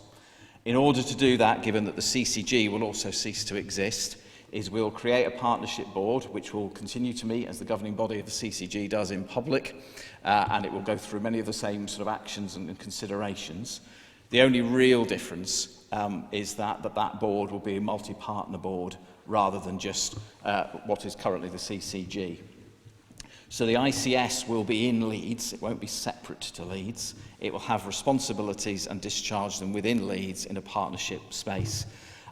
[SPEAKER 2] In order to do that, given that the CCG will also cease to exist, is we'll create a partnership board which will continue to meet as the governing body of the CCG does in public, and it will go through many of the same sort of actions and considerations. The only real difference is that board will be a multi-partner board rather than just what is currently the CCG. So the ICS will be in Leeds. It won't be separate to Leeds. It will have responsibilities and discharge them within Leeds in a partnership space.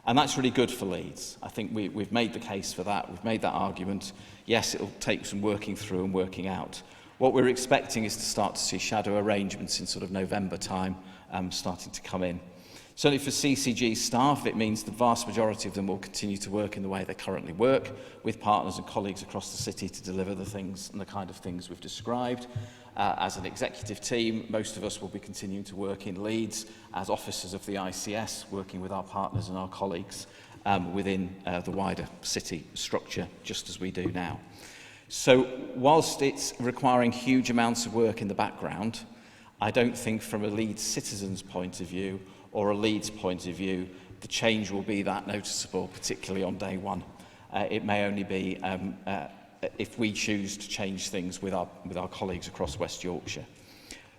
[SPEAKER 2] And that's really good for Leeds. I think we've made the case for that. We've made that argument. Yes, it'll take some working through and working out. What we're expecting is to start to see shadow arrangements in sort of November time starting to come in. Certainly for CCG staff, it means the vast majority of them will continue to work in the way they currently work, with partners and colleagues across the city to deliver the things and the kind of things we've described. As an executive team, most of us will be continuing to work in Leeds as officers of the ICS, working with our partners and our colleagues within the wider city structure, just as we do now. So whilst it's requiring huge amounts of work in the background, I don't think from a Leeds citizen's point of view or a Leeds point of view, the change will be that noticeable, particularly on day one. It may only be if we choose to change things with our colleagues across West Yorkshire.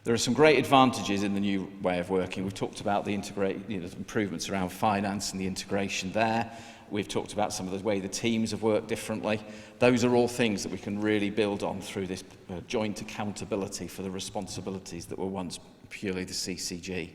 [SPEAKER 2] There are some great advantages in the new way of working. We've talked about the improvements around finance and the integration there. We've talked about some of the way the teams have worked differently. Those are all things that we can really build on through this joint accountability for the responsibilities that were once purely the CCG.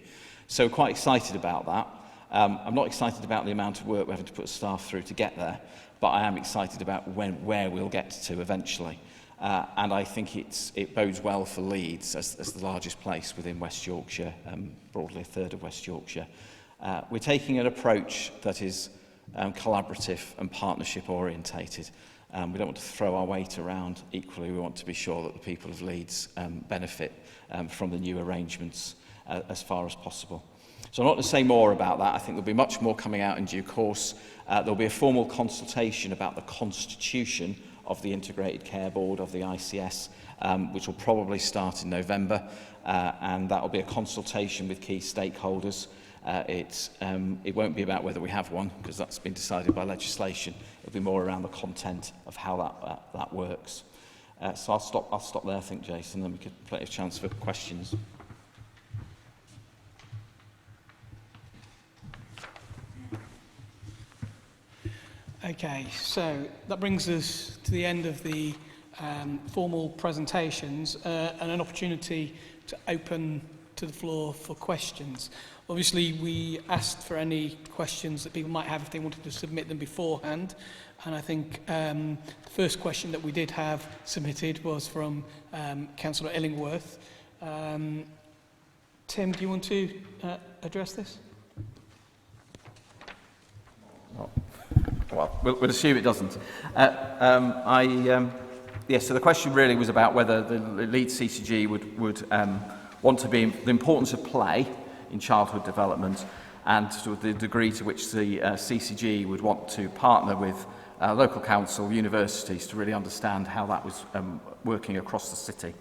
[SPEAKER 2] So quite excited about that. I'm not excited about the amount of work we're having to put staff through to get there, but I am excited about where we'll get to eventually. And I think it bodes well for Leeds as the largest place within West Yorkshire, broadly a third of West Yorkshire. We're taking an approach that is collaborative and partnership orientated. We don't want to throw our weight around. Equally, we want to be sure that the people of Leeds benefit from the new arrangements as far as possible. So I'm not going to say more about that. I think there'll be much more coming out in due course. There'll be a formal consultation about the constitution of the Integrated Care Board of the ICS, which will probably start in November, and that will be a consultation with key stakeholders. It won't be about whether we have one, because that's been decided by legislation. It'll be more around the content of how that works. So I'll stop there, I think, Jason, and then we could plenty of chance for questions.
[SPEAKER 1] Okay, so that brings us to the end of the formal presentations and an opportunity to open to the floor for questions. Obviously, we asked for any questions that people might have if they wanted to submit them beforehand. And I think the first question that we did have submitted was from Councillor Illingworth. Tim, do you want to address this?
[SPEAKER 2] Well, we'll assume it doesn't. So the question really was about whether the Leeds CCG would want to be the importance of play in childhood development and sort of the degree to which the CCG would want to partner with local council, universities to really understand how that was working across the city.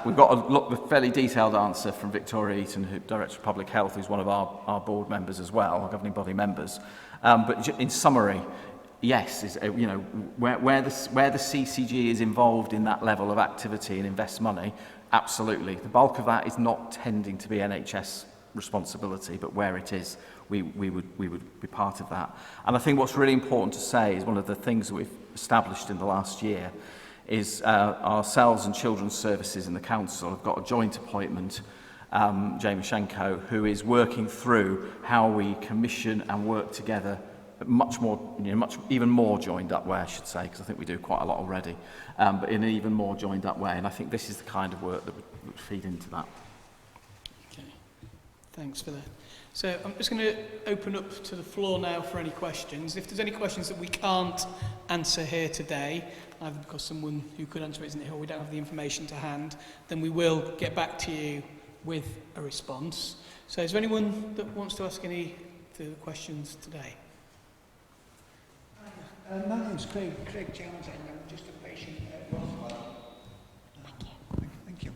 [SPEAKER 2] We've got a fairly detailed answer from Victoria Eaton, who Director of Public Health, who's one of our board members as well, our governing body members. But in summary, yes, where the CCG is involved in that level of activity and invest money, absolutely. The bulk of that is not tending to be NHS responsibility, but where it is, we would be part of that. And I think what's really important to say is one of the things that we've established in the last year is ourselves and Children's Services in the Council have got a joint appointment, Jamie Shenko, who is working through how we commission and work together much more, even more joined up way, I should say, because I think we do quite a lot already, but in an even more joined up way. And I think this is the kind of work that would feed into that.
[SPEAKER 1] Okay, thanks for that. So I'm just going to open up to the floor now for any questions. If there's any questions that we can't answer here today, either because someone who could answer it isn't here or we don't have the information to hand, then we will get back to you with a response. So is there anyone that wants to ask any further questions today?
[SPEAKER 8] My name's Craig Jones, and I'm just a patient at Roswell. Thank you.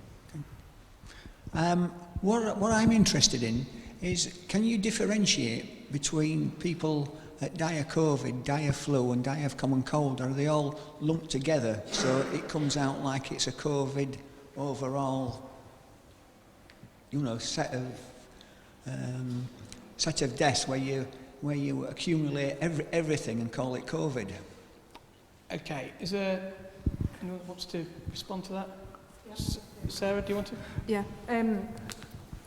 [SPEAKER 8] What I'm interested in is, can you differentiate between people that die of COVID, die of flu and die of common cold? Are they all lumped together so it comes out like it's a COVID overall, set of deaths where you accumulate everything and call it COVID?
[SPEAKER 1] Okay, is there anyone that wants to respond to that? Yeah. Sarah, do you want to?
[SPEAKER 7] Yeah.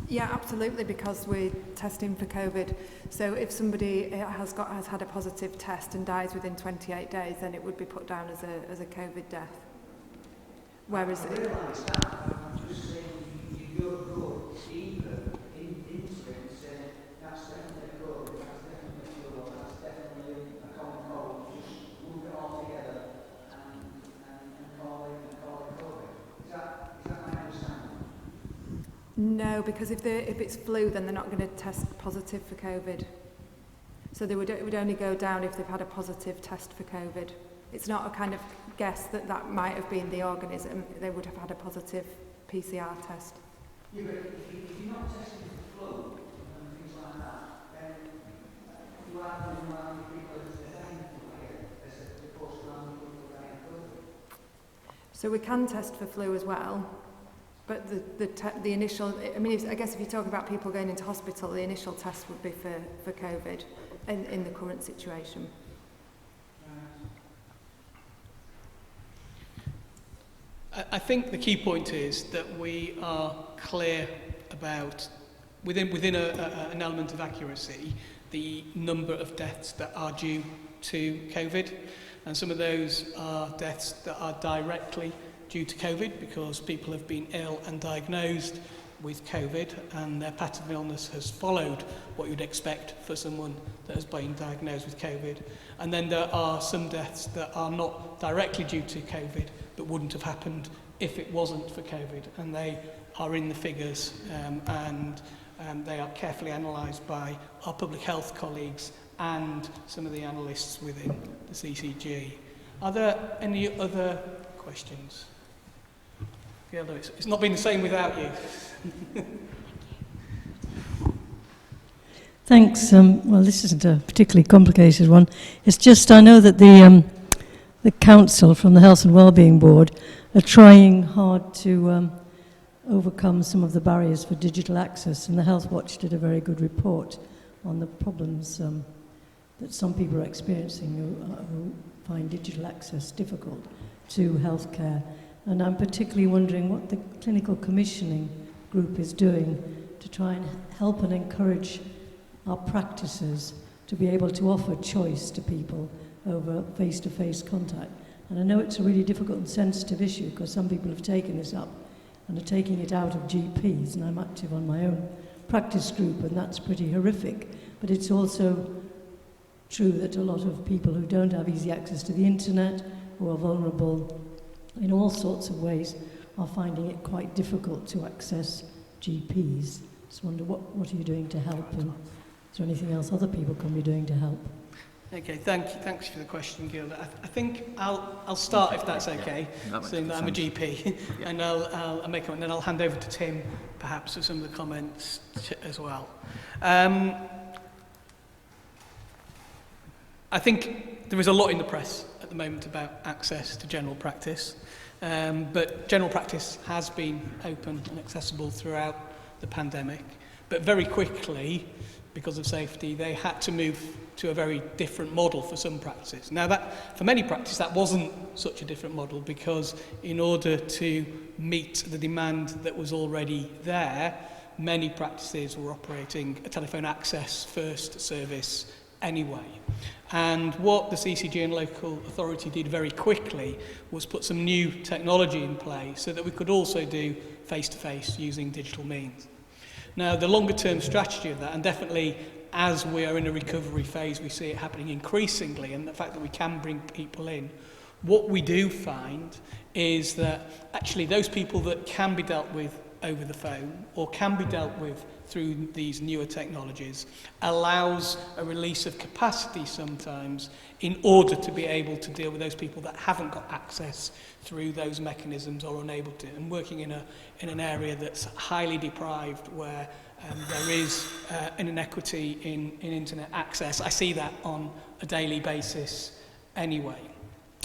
[SPEAKER 7] Yeah, absolutely, because we're testing for COVID. So if somebody has had a positive test and dies within 28 days, then it would be put down as a COVID death. Whereas
[SPEAKER 8] I realise that, I'm just saying you don't go deeper into it and say that's that's definitely COVID, that's definitely flu, that's definitely a common cold. Just lump it all together and call it COVID. Is that my understanding?
[SPEAKER 7] No, because if it's flu, then they're not going to test positive for COVID. So it would only go down if they've had a positive test for COVID. It's not a kind of guess that might have been the organism. They would have had a positive PCR test.
[SPEAKER 8] Yeah, but if you're not testing for flu and things like that, then you are going to allow people to die here as opposed to allowing people to die of COVID.
[SPEAKER 7] So we can test for flu as well, but the initial, I mean, I guess if you talk about people going into hospital, the initial test would be for COVID in the current situation.
[SPEAKER 1] I think the key point is that we are clear about, within an element of accuracy, the number of deaths that are due to COVID. And some of those are deaths that are directly due to COVID because people have been ill and diagnosed with COVID and their pattern of illness has followed what you'd expect for someone that has been diagnosed with COVID. And then there are some deaths that are not directly due to COVID but wouldn't have happened if it wasn't for COVID. And they are in the figures and they are carefully analysed by our public health colleagues and some of the analysts within the CCG. Are there any other questions? Yeah, no, it's not been the same without you.
[SPEAKER 9] Thanks. Well, this isn't a particularly complicated one. It's just I know that the council from the Health and Wellbeing Board are trying hard to overcome some of the barriers for digital access, and the Health Watch did a very good report on the problems that some people are experiencing who find digital access difficult to healthcare. And I'm particularly wondering what the clinical commissioning group is doing to try and help and encourage our practices to be able to offer choice to people over face-to-face contact. And I know it's a really difficult and sensitive issue because some people have taken this up and are taking it out of GPs, and I'm active on my own practice group, and that's pretty horrific. But it's also true that a lot of people who don't have easy access to the internet, who are vulnerable in all sorts of ways, are finding it quite difficult to access GPs. Just wonder what are you doing to help, and is there anything else other people can be doing to help?
[SPEAKER 1] Okay, thanks for the question, Gilda. I think I'll start if that's okay, saying that I'm a GP, and I'll make it, and then I'll hand over to Tim, perhaps, for some of the comments as well. I think there is a lot in the press at the moment about access to general practice, but general practice has been open and accessible throughout the pandemic, but very quickly, because of safety, they had to move to a very different model for some practices. Now, that for many practices, that wasn't such a different model, because in order to meet the demand that was already there, many practices were operating a telephone access first service anyway. And what the CCG and local authority did very quickly was put some new technology in place so that we could also do face-to-face using digital means. Now, the longer-term strategy of that, and definitely as we are in a recovery phase, we see it happening increasingly, and the fact that we can bring people in, what we do find is that actually those people that can be dealt with over the phone or can be dealt with through these newer technologies allows a release of capacity sometimes in order to be able to deal with those people that haven't got access through those mechanisms or unable to, and working in an area that's highly deprived where there is an inequity in internet access. I see that on a daily basis anyway.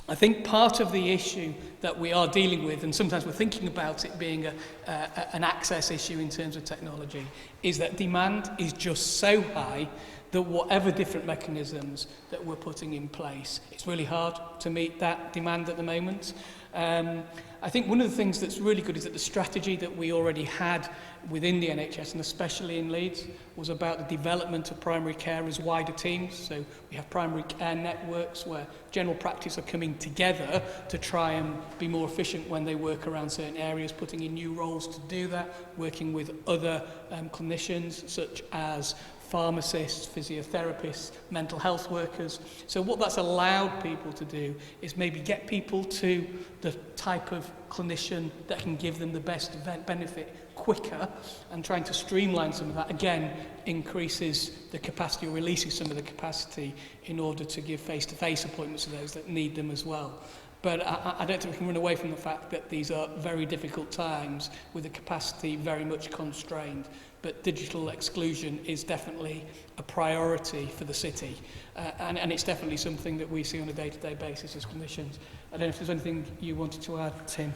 [SPEAKER 1] I think part of the issue that we are dealing with, and sometimes we're thinking about it being an access issue in terms of technology, is that demand is just so high that whatever different mechanisms that we're putting in place, it's really hard to meet that demand at the moment. I think one of the things that's really good is that the strategy that we already had within the NHS, and especially in Leeds, was about the development of primary care as wider teams. So we have primary care networks where general practice are coming together to try and be more efficient when they work around certain areas, putting in new roles to do that, working with other clinicians such as pharmacists, physiotherapists, mental health workers. So what that's allowed people to do is maybe get people to the type of clinician that can give them the best benefit quicker, and trying to streamline some of that, again, increases the capacity or releases some of the capacity in order to give face-to-face appointments to those that need them as well. But I don't think we can run away from the fact that these are very difficult times with the capacity very much constrained. But digital exclusion is definitely a priority for the city. And it's definitely something that we see on a day-to-day basis as clinicians. I don't know if there's anything you wanted to add, Tim.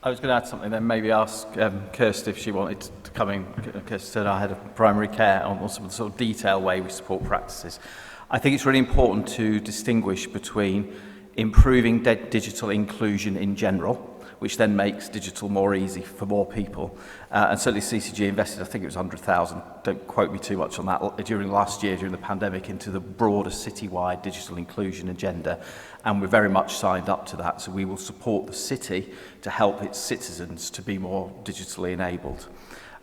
[SPEAKER 2] I was going to add something, then maybe ask Kirsty if she wanted to come in. Kirsty said I had a primary care on some of the sort of detailed way we support practices. I think it's really important to distinguish between improving digital inclusion in general, which then makes digital more easy for more people. And certainly CCG invested, I think it was 100,000, don't quote me too much on that, during last year, during the pandemic, into the broader citywide digital inclusion agenda. And we're very much signed up to that. So we will support the city to help its citizens to be more digitally enabled.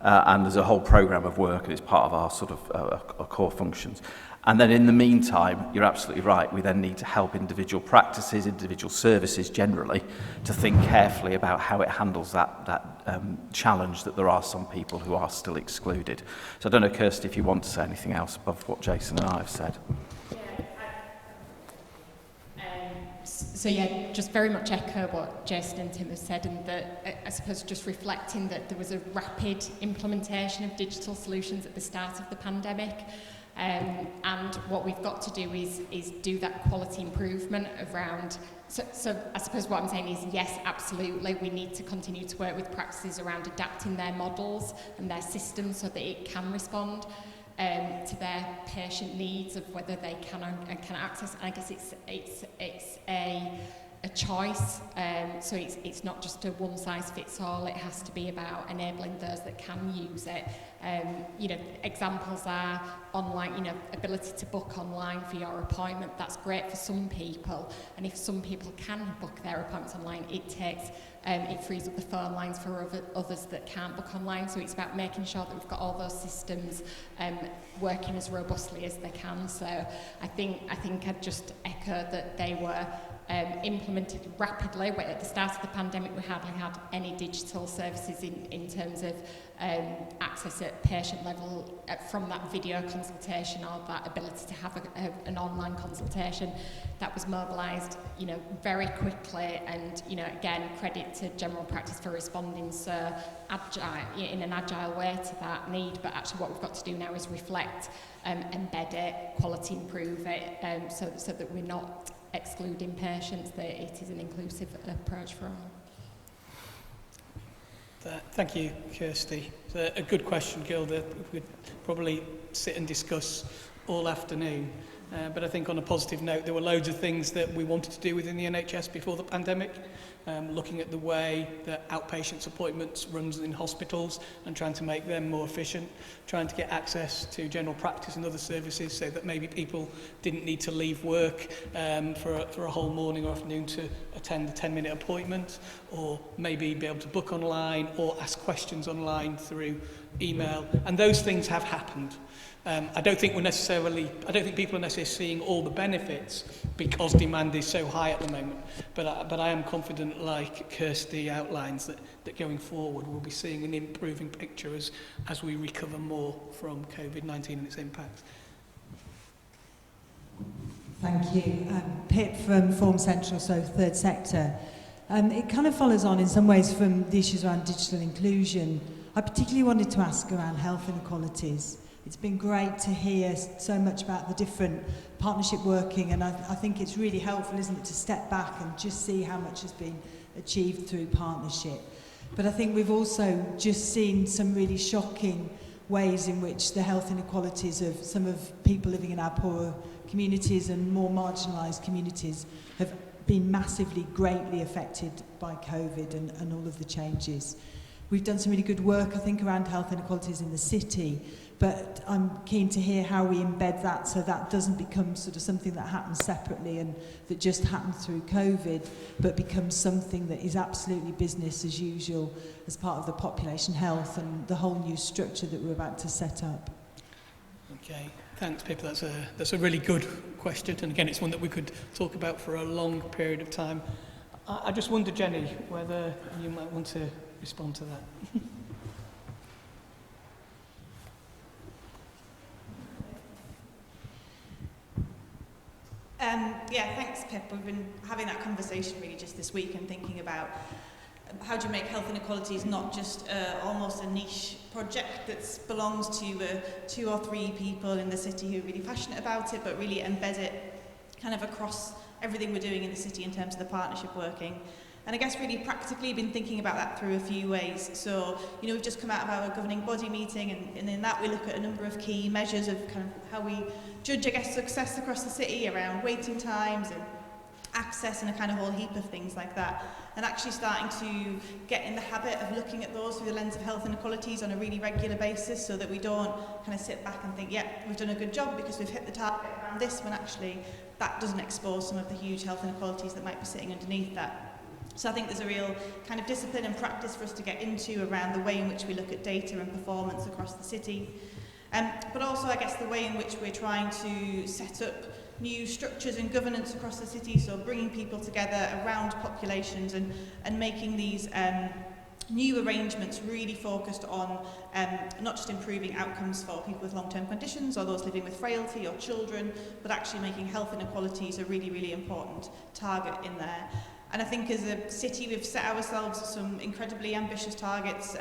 [SPEAKER 2] And there's a whole programme of work, and it's part of our sort of our core functions. And then in the meantime, you're absolutely right, we then need to help individual practices, individual services generally, to think carefully about how it handles that challenge that there are some people who are still excluded. So I don't know, Kirsty, if you want to say anything else above what Jason and I have said.
[SPEAKER 10] So yeah, just very much echo what Jason and Tim have said, and that I suppose just reflecting that there was a rapid implementation of digital solutions at the start of the pandemic. And what we've got to do is do that quality improvement around. So I suppose what I'm saying is, yes, absolutely, we need to continue to work with practices around adapting their models and their systems so that it can respond to their patient needs of whether they can access. And I guess it's a choice. So it's not just a one size fits all. It has to be about enabling those that can use it. Examples are online, ability to book online for your appointment. That's great for some people. And if some people can book their appointments online, it frees up the phone lines for others that can't book online. So it's about making sure that we've got all those systems working as robustly as they can. So I think I'd just echo that they were implemented rapidly. At the start of the pandemic, we hardly had any digital services in terms of access at patient level from that video consultation or that ability to have an online consultation. That was mobilised, very quickly, and again, credit to general practice for responding so in an agile way to that need. But actually, what we've got to do now is reflect, embed it, quality improve it, so that we're not excluding patients, that it is an inclusive approach for all.
[SPEAKER 1] Thank you, Kirsty. It's a good question, Gilda. We'd probably sit and discuss all afternoon. But I think on a positive note, there were loads of things that we wanted to do within the NHS before the pandemic, looking at the way that outpatients appointments runs in hospitals and trying to make them more efficient, trying to get access to general practice and other services so that maybe people didn't need to leave work for a whole morning or afternoon to attend a 10-minute appointment, or maybe be able to book online or ask questions online through email. And those things have happened. I don't think people are necessarily seeing all the benefits because demand is so high at the moment. But I am confident, like Kirsty outlines, that going forward we'll be seeing an improving picture as we recover more from COVID-19 and its impact.
[SPEAKER 11] Thank you. Pip from Form Central, so third sector. It kind of follows on in some ways from the issues around digital inclusion. I particularly wanted to ask around health inequalities. It's been great to hear so much about the different partnership working, and I think it's really helpful, isn't it, to step back and just see how much has been achieved through partnership. But I think we've also just seen some really shocking ways in which the health inequalities of some of people living in our poorer communities and more marginalised communities have been massively, greatly affected by COVID and all of the changes. We've done some really good work, I think, around health inequalities in the city, but I'm keen to hear how we embed that so that doesn't become sort of something that happens separately and that just happened through COVID, but becomes something that is absolutely business as usual as part of the population health and the whole new structure that we're about to set up.
[SPEAKER 1] Okay, thanks, Pip. That's a really good question, and again, it's one that we could talk about for a long period of time. I just wonder, Jenny, whether you might want to respond to that.
[SPEAKER 12] Yeah, thanks, Pip. We've been having that conversation really just this week and thinking about how do you make health inequalities not just almost a niche project that belongs to 2 or 3 people in the city who are really passionate about it, but really embed it kind of across everything we're doing in the city in terms of the partnership working. And I guess really practically been thinking about that through a few ways. So, you know, we've just come out of our governing body meeting, and in that we look at a number of key measures of kind of how we judge, I guess, success across the city around waiting times and access and a kind of whole heap of things like that. And actually starting to get in the habit of looking at those through the lens of health inequalities on a really regular basis, so that we don't kind of sit back and think, yeah, we've done a good job because we've hit the target around this, when actually that doesn't expose some of the huge health inequalities that might be sitting underneath that. So I think there's a real kind of discipline and practice for us to get into around the way in which we look at data and performance across the city. But also, I guess, the way in which we're trying to set up new structures and governance across the city, so bringing people together around populations and making these new arrangements really focused on not just improving outcomes for people with long-term conditions or those living with frailty or children, but actually making health inequalities a really, really important target in there. And I think as a city, we've set ourselves some incredibly ambitious targets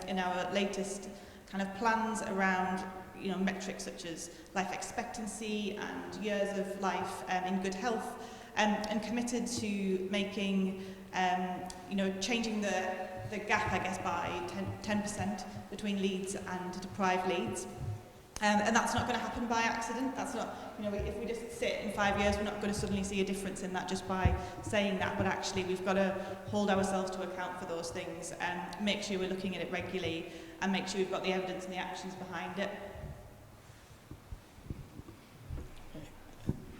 [SPEAKER 12] in our latest kind of plans around, you know, metrics such as life expectancy and years of life in good health, and committed to making, you know, changing the gap, I guess, by 10% between Leeds and deprived Leeds. And that's not going to happen by accident. That's not, you know, if we just sit in 5 years, we're not going to suddenly see a difference in that just by saying that. But actually, we've got to hold ourselves to account for those things and make sure we're looking at it regularly and make sure we've got the evidence and the actions behind it.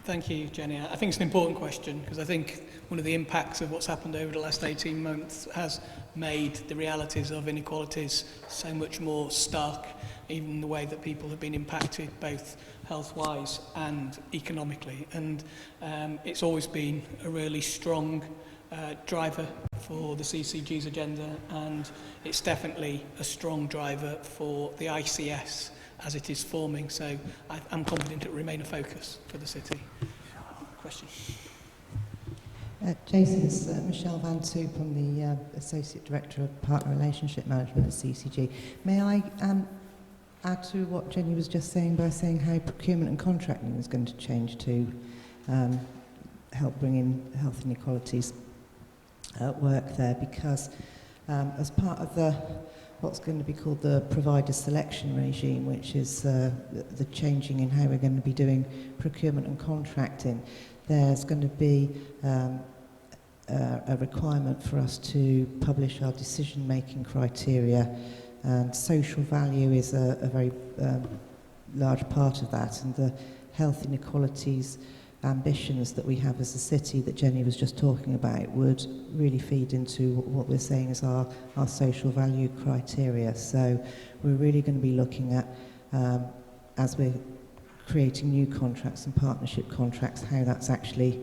[SPEAKER 1] Thank you, Jenny. I think it's an important question, because I think one of the impacts of what's happened over the last 18 months has made the realities of inequalities so much more stark, even the way that people have been impacted both health-wise and economically. And it's always been a really strong driver for the CCG's agenda, and it's definitely a strong driver for the ICS as it is forming. So I'm confident it will remain a focus for the city. Question.
[SPEAKER 13] Jason, it's Michelle Van Toop. I'm the Associate Director of Partner Relationship Management at CCG. May I add to what Jenny was just saying by saying how procurement and contracting is going to change to help bring in health inequalities at work there, because as part of what's going to be called the provider selection regime, which is the changing in how we're going to be doing procurement and contracting, there's going to be a requirement for us to publish our decision-making criteria, and social value is a very large part of that, and the health inequalities ambitions that we have as a city that Jenny was just talking about would really feed into what we're saying is our social value criteria. So we're really going to be looking at, as we're creating new contracts and partnership contracts, how that's actually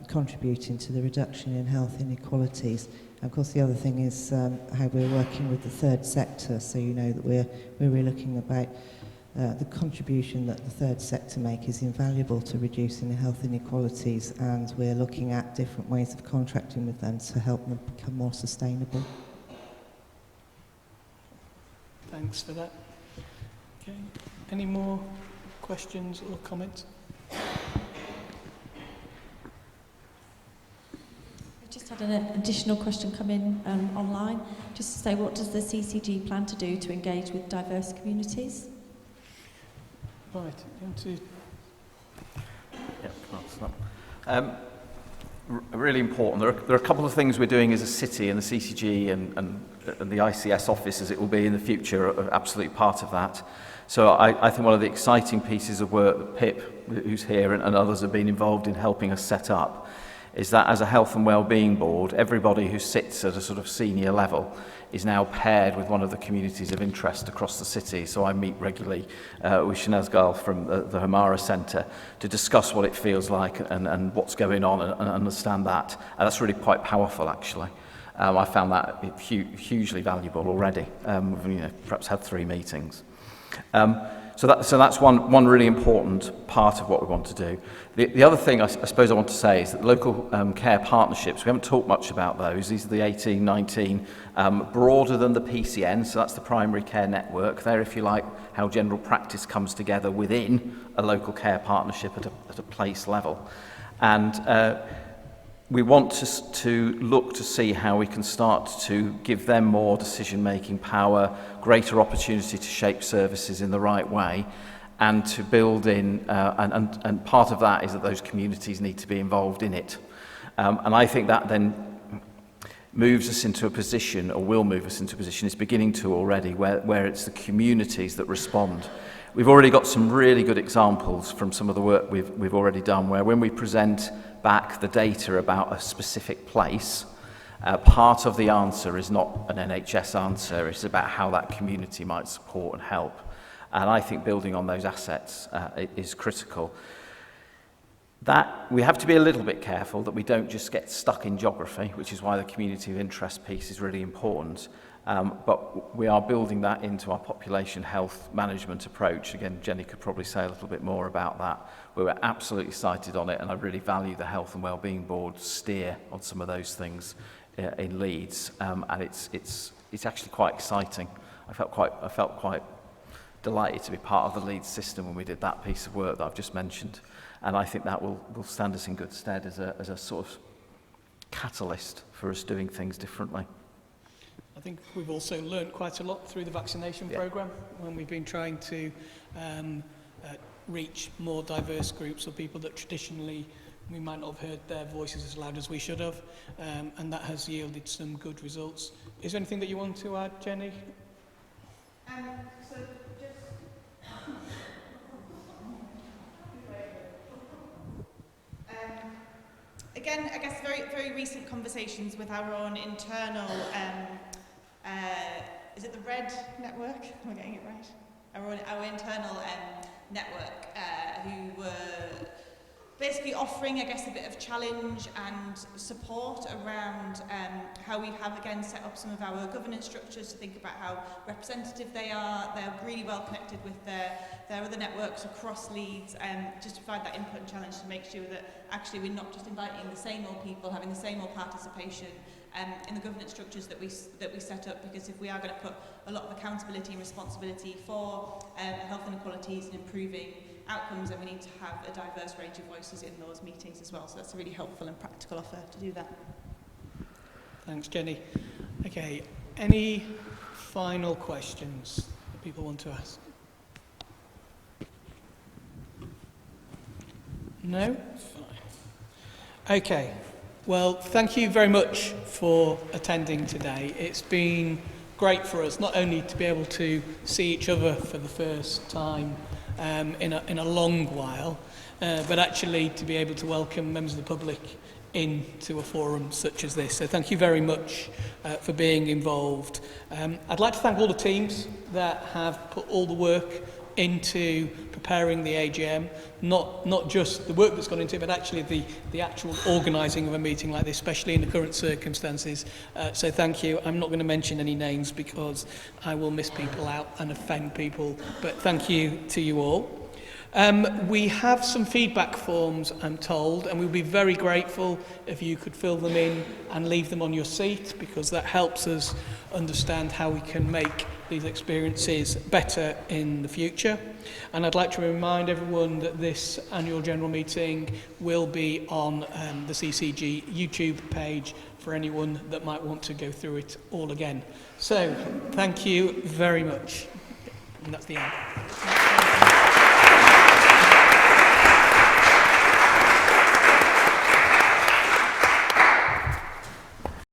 [SPEAKER 13] contributing to the reduction in health inequalities. And of course, the other thing is how we're working with the third sector. So you know that we're really looking about the contribution that the third sector make is invaluable to reducing the health inequalities, and we're looking at different ways of contracting with them to help them become more sustainable.
[SPEAKER 1] Thanks for that. Okay. Any more questions or comments?
[SPEAKER 14] I just had an additional question come in online, just to say, what does the CCG plan to do to engage with diverse communities?
[SPEAKER 1] Right, you want to...
[SPEAKER 2] Yeah, really important. There are a couple of things we're doing as a city, and the CCG and the ICS office, as it will be in the future, are absolutely part of that. So I think one of the exciting pieces of work that Pip, who's here, and others have been involved in helping us set up is that as a health and wellbeing board, everybody who sits at a sort of senior level is now paired with one of the communities of interest across the city. So I meet regularly with Shanaz Gal from the Hamara Centre to discuss what it feels like and what's going on and understand that. And that's really quite powerful, actually. I found that hugely valuable already. Perhaps had 3 meetings. So that's one really important part of what we want to do. The other thing I suppose I want to say is that local care partnerships, we haven't talked much about those. These are the 18, 19, broader than the PCN, so that's the primary care network. They're, if you like, how general practice comes together within a local care partnership at a place level. And we want to look to see how we can start to give them more decision-making power, greater opportunity to shape services in the right way, and to build in, and part of that is that those communities need to be involved in it. And I think that then moves us into a position, or will move us into a position, it's beginning to already, where it's the communities that respond. We've already got some really good examples from some of the work we've already done, where when we present back the data about a specific place, part of the answer is not an NHS answer, it's about how that community might support and help. And I think building on those assets is critical. That we have to be a little bit careful that we don't just get stuck in geography, which is why the community of interest piece is really important. But we are building that into our population health management approach. Again, Jenny could probably say a little bit more about that. We were absolutely excited on it, and I really value the Health and Wellbeing Board's steer on some of those things in Leeds. And it's actually quite exciting. I felt quite delighted to be part of the Leeds system when we did that piece of work that I've just mentioned. And I think that will stand us in good stead as a sort of catalyst for us doing things differently.
[SPEAKER 1] I think we've also learned quite a lot through the vaccination programme when we've been trying to reach more diverse groups of people that traditionally we might not have heard their voices as loud as we should have, and that has yielded some good results. Is there anything that you want to add, Jenny?
[SPEAKER 12] Again, I guess very recent conversations with our own internal, is it the RED network? Am I getting it right? Our internal network, who were basically offering, I guess, a bit of challenge and support around how we have, again, set up some of our governance structures to think about how representative they are. They're really well connected with their other networks across Leeds, just to provide that input and challenge to make sure that actually we're not just inviting the same old people, having the same old participation in the governance structures that we set up, because if we are going to put a lot of accountability and responsibility for health inequalities and improving outcomes, then we need to have a diverse range of voices in those meetings as well. So that's a really helpful and practical offer to do that.
[SPEAKER 1] Thanks, Jenny. Okay, any final questions that people want to ask? No? Fine. Okay. Well, thank you very much for attending today. It's been great for us not only to be able to see each other for the first time in a long while, but actually to be able to welcome members of the public into a forum such as this. So thank you very much for being involved. I'd like to thank all the teams that have put all the work into preparing the AGM, not just the work that's gone into it, but actually the actual organising of a meeting like this, especially in the current circumstances. So thank you. I'm not going to mention any names because I will miss people out and offend people, but thank you to you all. We have some feedback forms, I'm told, and we'll be very grateful if you could fill them in and leave them on your seat, because that helps us understand how we can make these experiences better in the future. And I'd like to remind everyone that this annual general meeting will be on the CCG YouTube page for anyone that might want to go through it all again. So, thank you very much. And that's the end.